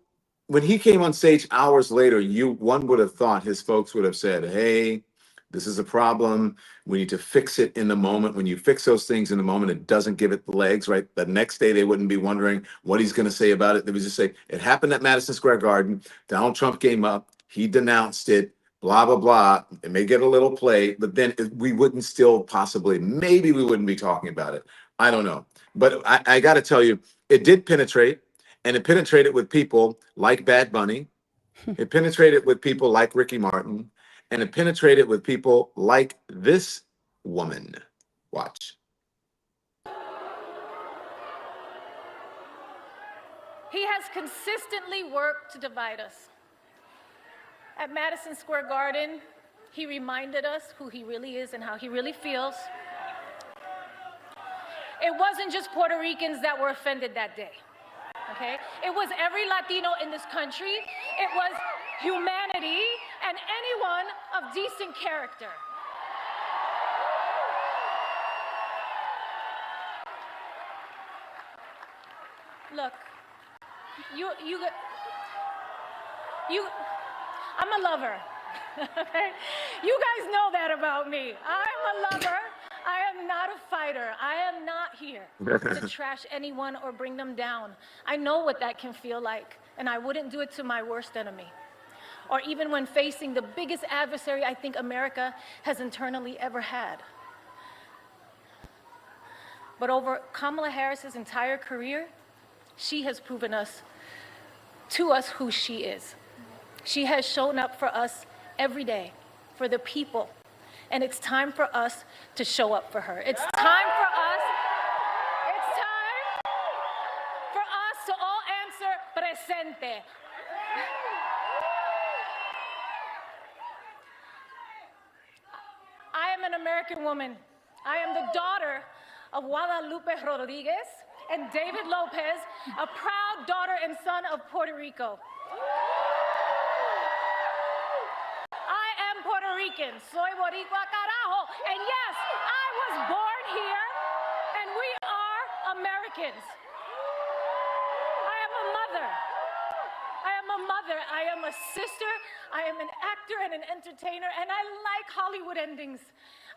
when he came on stage hours later, one would have thought his folks would have said, hey, this is a problem. We need to fix it in the moment. When you fix those things in the moment, it doesn't give it the legs, right? The next day, they wouldn't be wondering what he's going to say about it. They would just say, it happened at Madison Square Garden. Donald Trump came up. He denounced it, blah, blah, blah. It may get a little play, but then we wouldn't still possibly, maybe we wouldn't be talking about it. I don't know. But I got to tell you, it did penetrate, and it penetrated with people like Bad Bunny. It penetrated with people like Ricky Martin. And it penetrated with people like this woman. Watch. He has consistently worked to divide us. At Madison Square Garden, he reminded us who he really is and how he really feels. It wasn't just Puerto Ricans that were offended that day, okay? It was every Latino in this country. It was humanity and anyone of decent character. Look, I'm a lover. Okay? You guys know that about me. I'm a lover. I am not a fighter. I am not here to trash anyone or bring them down. I know what that can feel like, and I wouldn't do it to my worst enemy, or even when facing the biggest adversary I think America has internally ever had. But over Kamala Harris's entire career, she has proven to us who she is. She has shown up for us every day, for the people. And it's time for us to show up for her. It's time for us to all answer presente. I am an American woman. I am the daughter of Guadalupe Rodriguez and David Lopez, a proud daughter and son of Puerto Rico. I am Puerto Rican. Soy boricua carajo. And yes, I was born here, and we are Americans. I am a mother. I am a sister. I am an actor and an entertainer, and I like Hollywood endings.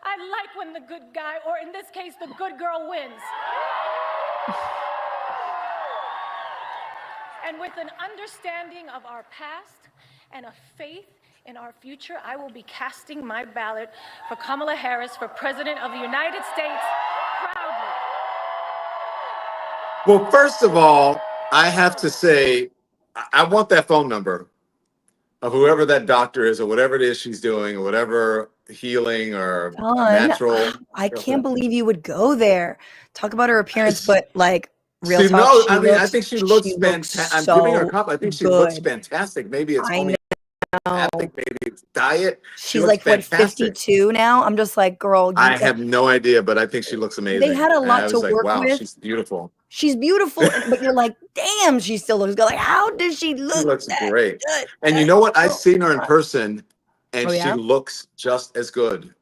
I like when the good guy, or in this case, the good girl wins. And with an understanding of our past and a faith in our future, I will be casting my ballot for Kamala Harris for President of the United States proudly. Well, first of all, I have to say, I want that phone number of whoever that doctor is, or whatever it is she's doing, or whatever healing or natural. I can't believe you would go there. Talk about her appearance, but like real See, talk. no, she I mean, I looks- think she looks she fantastic. I'm so giving her a compliment. I think she looks good. fantastic. Maybe it's I know. homeopathic, maybe it's diet. She She's looks like, what, fantastic. 52 now? I'm just like, girl. I have no idea, but I think she looks amazing. They had a And lot I to was like, work wow, with. she's beautiful. She's beautiful, but you're like, damn, she still looks good. Like, how does she look? She looks that great. good? And you know what? I've seen her in person, and Oh, yeah? she looks just as good.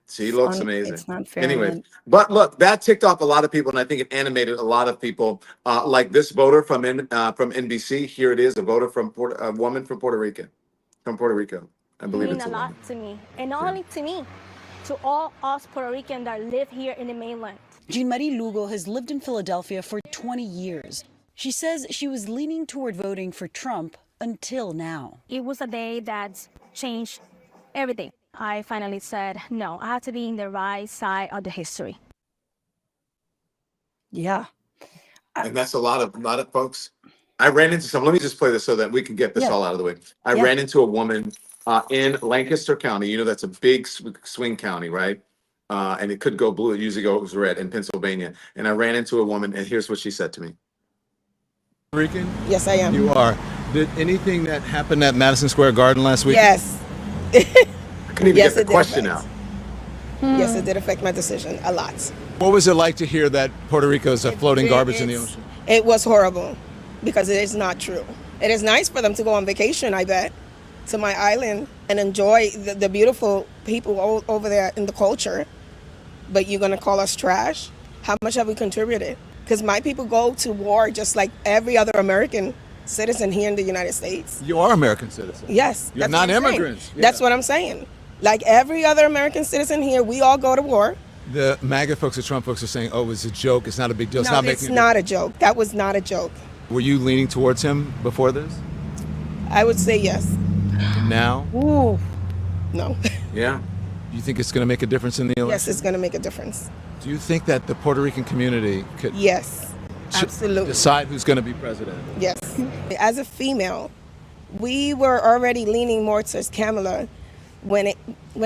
She looks amazing. It's not fair. Anyways, man. but look, that ticked off a lot of people, and I think it animated a lot of people. Like this voter from NBC. Here it is, a voter from a woman from Puerto Rico, I believe mean it's a a lot woman. to me, and not only to me, to all us Puerto Ricans that live here in the mainland. Jean Marie Lugo has lived in Philadelphia for 20 years. She says she was leaning toward voting for Trump until now. It was a day that changed everything. I finally said, no, I have to be in the right side of the history. Yeah. And that's a lot of folks. I ran into some. Let me just play this so that we can get this all out of the way. I ran into a woman in Lancaster County. You know, that's a big swing county, right? And it could go blue. It usually goes red in Pennsylvania. And I ran into a woman, and here's what she said to me. Rican? Yes, I am. You are. Did anything that happened at Madison Square Garden last week? Yes. I couldn't even Yes, get it the did question affect. out. Yes, it did affect my decision a lot. What was it like to hear that Puerto Rico is floating garbage in the ocean? It was horrible because it is not true. It is nice for them to go on vacation, I bet, to my island and enjoy the beautiful people over there in the culture. But you're going to call us trash? How much have we contributed? Because my people go to war just like every other American citizen here in the United States. You are American citizens. Yes. You're that's not what I'm saying. immigrants. Yeah. That's what I'm saying. Like every other American citizen here, we all go to war. The MAGA folks, the Trump folks are saying, oh, it's a joke. It's not a big deal. It's No, not it's making not a joke. That was not a joke. Were you leaning towards him before this? I would say yes. Now? Ooh. No. Yeah. You think it's going to make a difference in the election? Yes, it's going to make a difference. Do you think that the Puerto Rican community could Yes, absolutely. decide who's going to be president? Yes. As a female, we were already leaning more towards Kamala when it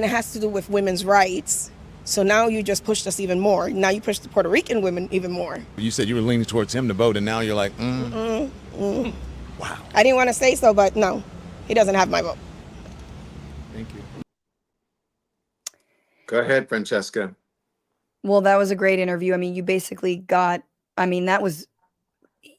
has to do with women's rights. So now you just pushed us even more. Now you pushed the Puerto Rican women even more. You said you were leaning towards him to vote, and now you're like, Wow. I didn't want to say so, but no, he doesn't have my vote. Thank you. Go ahead, Francesca. Well, that was a great interview. I mean, you basically got, I mean,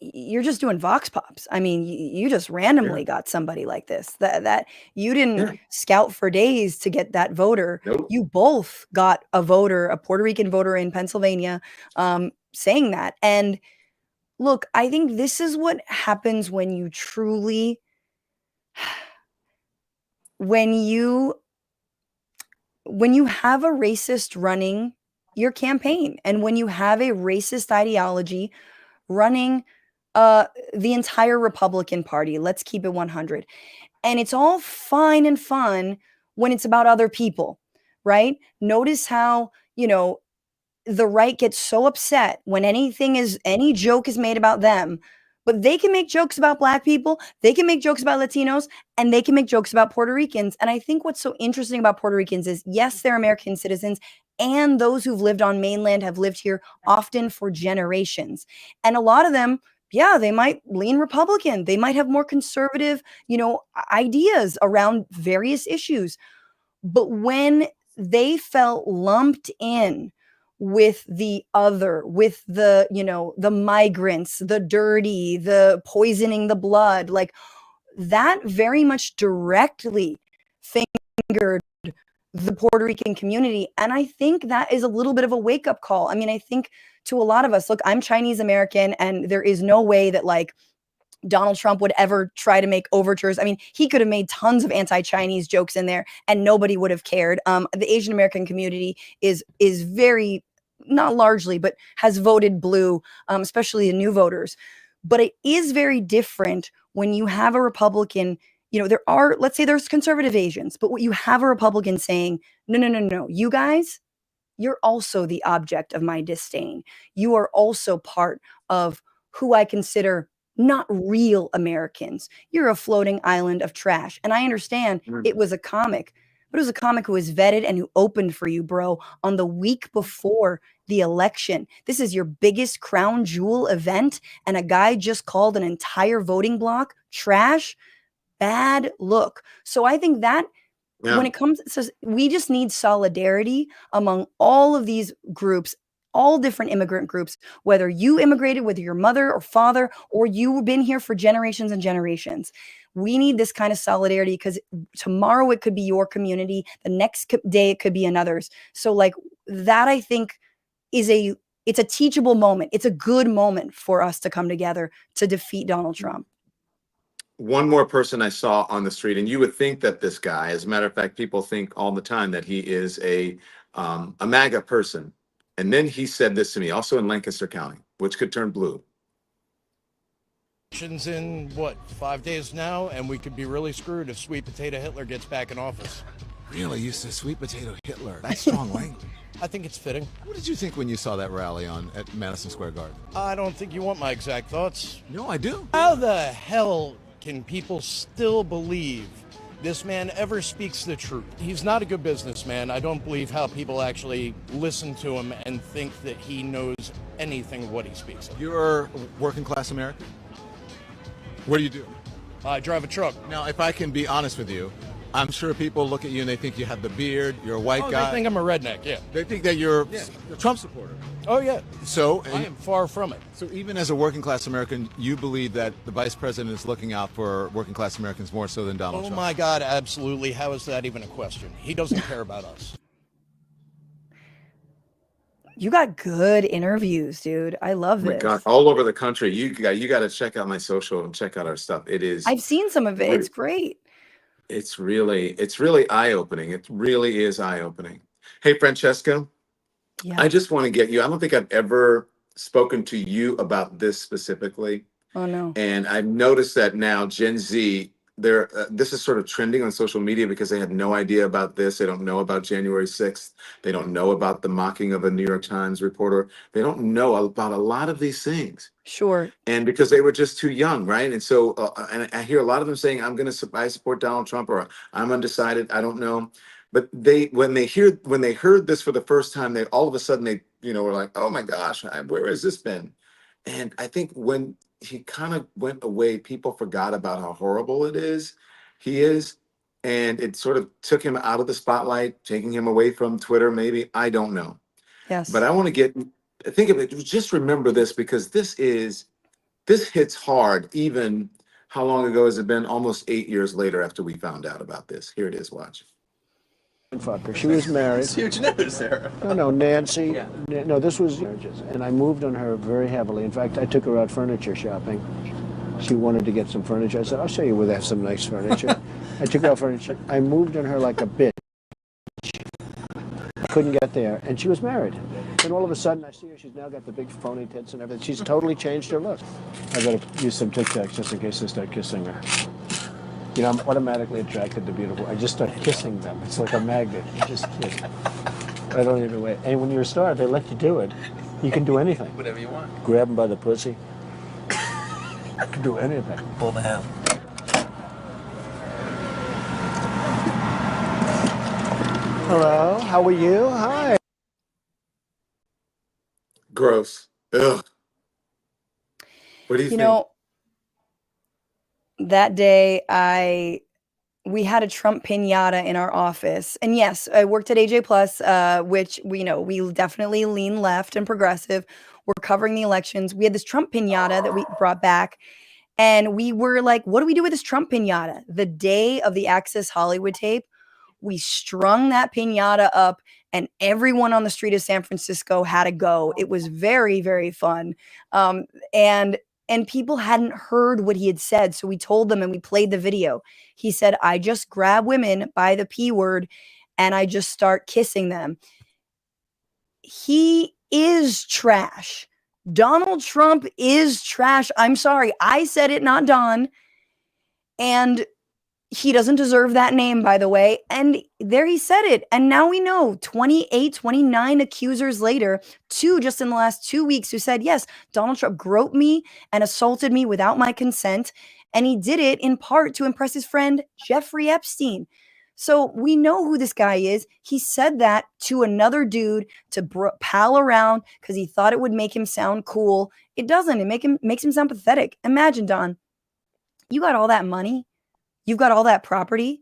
you're just doing vox pops. I mean, you just randomly got somebody like this that you didn't scout for days to get that voter. Nope. You both got a voter, a Puerto Rican voter in Pennsylvania, saying that. And look, I think this is what happens when you truly, when you have a racist running your campaign, and when you have a racist ideology running the entire Republican Party, let's keep it 100. And it's all fine and fun when it's about other people, right? Notice how, the right gets so upset when any joke is made about them, but they can make jokes about Black people, they can make jokes about Latinos, and they can make jokes about Puerto Ricans. And I think what's so interesting about Puerto Ricans is, yes, they're American citizens, and those who've lived on mainland have lived here often for generations. And a lot of them, yeah, they might lean Republican. They might have more conservative, ideas around various issues. But when they felt lumped in with the other, with the, the migrants, the dirty, the poisoning the blood, like that very much directly fingered the Puerto Rican community. And I think that is a little bit of a wake-up call. I mean, I think to a lot of us, look, I'm Chinese American, and there is no way that like Donald Trump would ever try to make overtures. I mean, he could have made tons of anti-Chinese jokes in there and nobody would have cared. The Asian American community is very, not largely, but has voted blue, especially the new voters. But it is very different when you have a Republican, let's say there's conservative Asians, but what you have a Republican saying, no, you guys, you're also the object of my disdain. You are also part of who I consider not real Americans. You're a floating island of trash. And I understand it was a comic, but it was a comic who was vetted and who opened for you, bro, on the week before the election. This is your biggest crown jewel event, and a guy just called an entire voting block trash. Bad look. So I think that when it comes, so we just need solidarity among all of these groups, all different immigrant groups, whether you immigrated with your mother or father, or you've been here for generations and generations. We need this kind of solidarity, because tomorrow it could be your community. The next day it could be another's. So like that, I think it's a teachable moment. It's a good moment for us to come together to defeat Donald Trump. One more person I saw on the street, and you would think that this guy, as a matter of fact, people think all the time that he is a MAGA person. And then he said this to me, also in Lancaster County, which could turn blue. In 5 days now, and we could be really screwed if Sweet Potato Hitler gets back in office. Really? You said Sweet Potato Hitler. That's strong language. I think it's fitting. What did you think when you saw that rally at Madison Square Garden? I don't think you want my exact thoughts. No, I do. How the hell can people still believe this man ever speaks the truth? He's not a good businessman. I don't believe how people actually listen to him and think that he knows anything of what he speaks of. You're a working class American? What do you do? I drive a truck. Now, if I can be honest with you, I'm sure people look at you and they think you have the beard, you're a white guy. They think I'm a redneck, yeah. They think that you're a Trump supporter. Oh, yeah. So I am far from it. So even as a working class American, you believe that the vice president is looking out for working class Americans more so than Donald Trump? Oh, my God, absolutely. How is that even a question? He doesn't care about us. You got good interviews, dude. I love Oh my this. God, all over the country. You got to check out my social and check out our stuff. It is. I've seen some of it. It's great. It's really eye-opening. It really is eye-opening. Hey, Francesca, Yeah. I just want to get you. I don't think I've ever spoken to you about this specifically. Oh no. And I've noticed that now Gen Z, this is sort of trending on social media because they have no idea about this. They don't know about January 6th. They don't know about the mocking of a New York Times reporter. They don't know about a lot of these things. Sure. And because they were just too young, right? And so, and I hear a lot of them saying, I support Donald Trump, or I'm undecided, I don't know. But when they heard this for the first time, they all of a sudden were like, oh my gosh, where has this been? And I think when he kind of went away, people forgot about how horrible he is. And it sort of took him out of the spotlight, taking him away from Twitter, maybe, I don't know. Yes. But I want to think of it, just remember this, because this hits hard. Even, how long ago has it been? Almost 8 years later after we found out about this. Here it is, watch. Fuck her. She was married. It's huge news, Sarah. No, Nancy. No, this was marriages, and I moved on her very heavily. In fact, I took her out furniture shopping. She wanted to get some furniture. I said, I'll show you where they have some nice furniture. I took her out furniture. I moved on her like a bitch. I couldn't get there, and she was married. Then all of a sudden, I see her. She's now got the big phony tits and everything. She's totally changed her look. I gotta use some Tic Tacs just in case I start kissing her. You know, I'm automatically attracted to beautiful. I just start kissing them. It's like a magnet. You just kiss. I don't even wait. And when you're a star, they let you do it. You can do anything. Whatever you want. Grab them by the pussy. I can do anything. Pull the ham. Hello, how are you? Hi. Gross. Ugh. What do you think? know, that day we had a Trump piñata in our office. And yes, I worked at AJ Plus, which we definitely lean left and progressive. We're covering the elections. We had this Trump piñata that we brought back. And we were like, what do we do with this Trump piñata? The day of the Access Hollywood tape, we strung that piñata up and everyone on the street of San Francisco had to go. It was very, very fun. And people hadn't heard what he had said. So we told them and we played the video. He said, I just grab women by the P word and I just start kissing them. He is trash. Donald Trump is trash. I'm sorry. I said it, not Don. And he doesn't deserve that name, by the way. And there he said it. And now we know 28, 29 accusers later, two just in the last 2 weeks, who said, yes, Donald Trump groped me and assaulted me without my consent. And he did it in part to impress his friend, Jeffrey Epstein. So we know who this guy is. He said that to another dude to pal around because he thought it would make him sound cool. It doesn't. It makes him sound pathetic. Imagine, Don, you got all that money. You've got all that property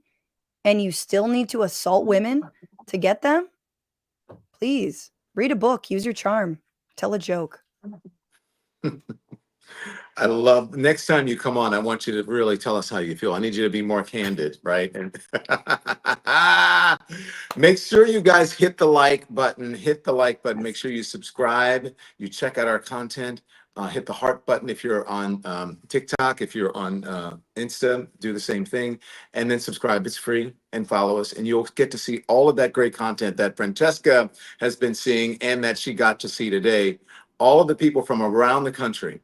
and you still need to assault women to get them? Please read a book, use your charm, tell a joke. I love, next time you come on, I want you to really tell us how you feel. I need you to be more candid, right? And make sure you guys hit the like button, Make sure you subscribe, you check out our content. Hit the heart button if you're on TikTok, if you're on Insta, do the same thing. And then subscribe, it's free, and follow us. And you'll get to see all of that great content that Francesca has been seeing and that she got to see today. All of the people from around the country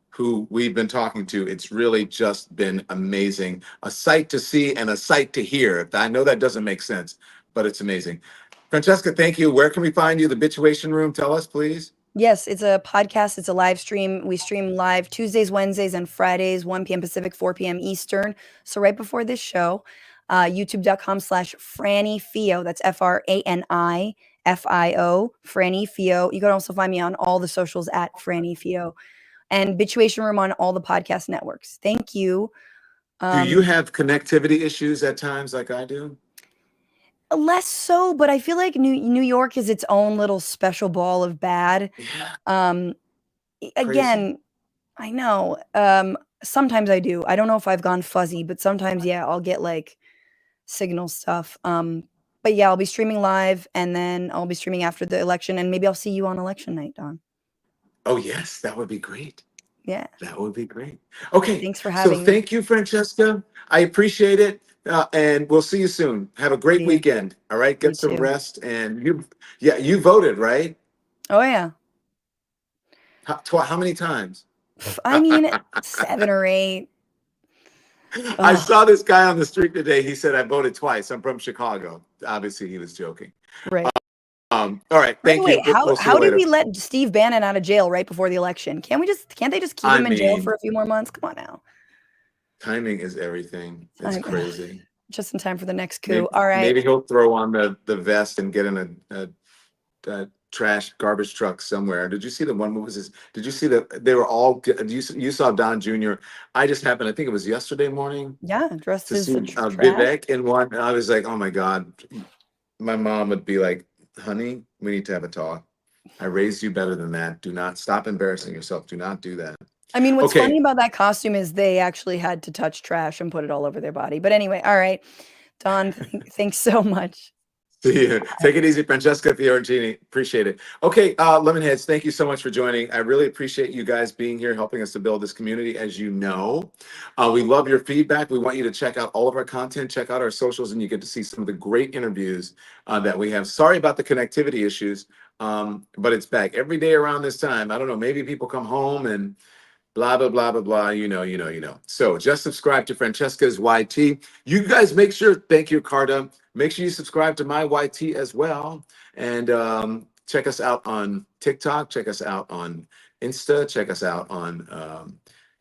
who we've been talking to, it's really just been amazing. A sight to see and a sight to hear. I know that doesn't make sense, but it's amazing. Francesca, thank you. Where can we find you? The Bituation Room, tell us, please. Yes, it's a podcast. It's a live stream. We stream live Tuesdays, Wednesdays, and Fridays, 1 p.m. Pacific, 4 p.m. Eastern. So right before this show, youtube.com/Franny Fio. That's FRANIFIO, Franny Fio. You can also find me on all the socials at Franny Fio. And Bituation Room on all the podcast networks. Thank you. Do you have connectivity issues at times like I do? Less so, but I feel like New York is its own little special ball of bad. Yeah. Again, I know. Sometimes I do. I don't know if I've gone fuzzy, but sometimes, yeah, I'll get like signal stuff. But But yeah, I'll be streaming live, and then I'll be streaming after the election, and maybe I'll see you on election night, Don. Oh, yes, that would be great. Yeah. That would be great. Okay. Thanks for So having me. thank you, Francesca. I appreciate it. And we'll see you soon. Have a great See ya. weekend. All right. You Get some too. rest. And you voted, right? Oh, yeah. How many times? I mean, 7 or 8. I Ugh. saw this guy on the street today. He said, I voted twice. I'm from Chicago. Obviously, he was joking. Right. All right. By the Thank way, you. We'll see how you did later. we let Steve Bannon out of jail right before the election? Can't they just keep him in jail for a few more months? Come on now. Timing is everything. It's crazy. Just in time for the next coup. All right. Maybe he'll throw on the vest and get in a garbage truck somewhere. Did you see the one? What was this? Did you see that they were all? You saw Don Jr. I just happened. I think it was yesterday morning. Yeah, dressed To as see trash. Vivek in one. I was like, oh my god. My mom would be like, honey, we need to have a talk. I raised you better than that. Do not stop embarrassing yourself. Do not do that. I mean, what's funny about that costume is they actually had to touch trash and put it all over their body. But anyway, all right. Don, thanks so much. See you. Take it easy, Francesca Fiorentini. Appreciate it. Okay, Lemonheads, thank you so much for joining. I really appreciate you guys being here, helping us to build this community. As you know, we love your feedback. We want you to check out all of our content, check out our socials, and you get to see some of the great interviews that we have. Sorry about the connectivity issues, but it's back every day around this time. I don't know, maybe people come home and blah, blah, blah, blah, blah. You know. So just subscribe to Francesca's YT. You guys make sure, thank you, Carta. Make sure you subscribe to my YT as well. And check us out on TikTok. Check us out on Insta. Check us out on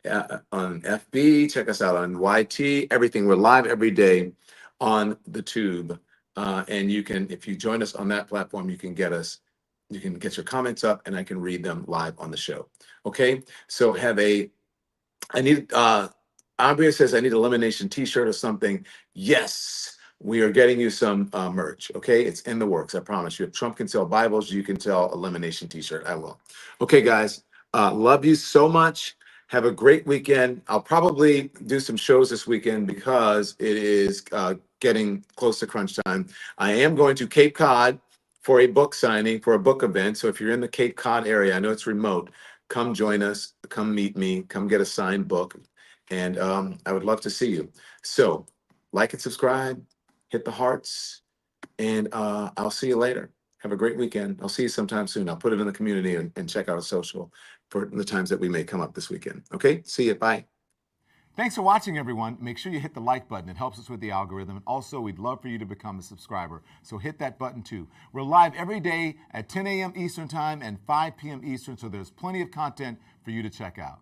FB. Check us out on YT. Everything. We're live every day on the tube. And you can, if you join us on that platform, you can get your comments up and I can read them live on the show. Okay, so Andrea says, I need an elimination t-shirt or something. Yes, we are getting you some merch. Okay, it's in the works, I promise you. If Trump can sell Bibles, you can sell elimination t-shirt. I will. Okay, guys, love you so much. Have a great weekend. I'll probably do some shows this weekend because it is getting close to crunch time. I am going to Cape Cod for a book signing, for a book event. So if you're in the Cape Cod area, I know it's remote, come join us, come meet me, come get a signed book. And I would love to see you. So like and subscribe, hit the hearts, and I'll see you later. Have a great weekend. I'll see you sometime soon. I'll put it in the community and check out our social for the times that we may come up this weekend. Okay, see you, bye. Thanks for watching, everyone. Make sure you hit the like button. It helps us with the algorithm. And also, we'd love for you to become a subscriber. So hit that button, too. We're live every day at 10 a.m. Eastern Time and 5 p.m. Eastern, so there's plenty of content for you to check out.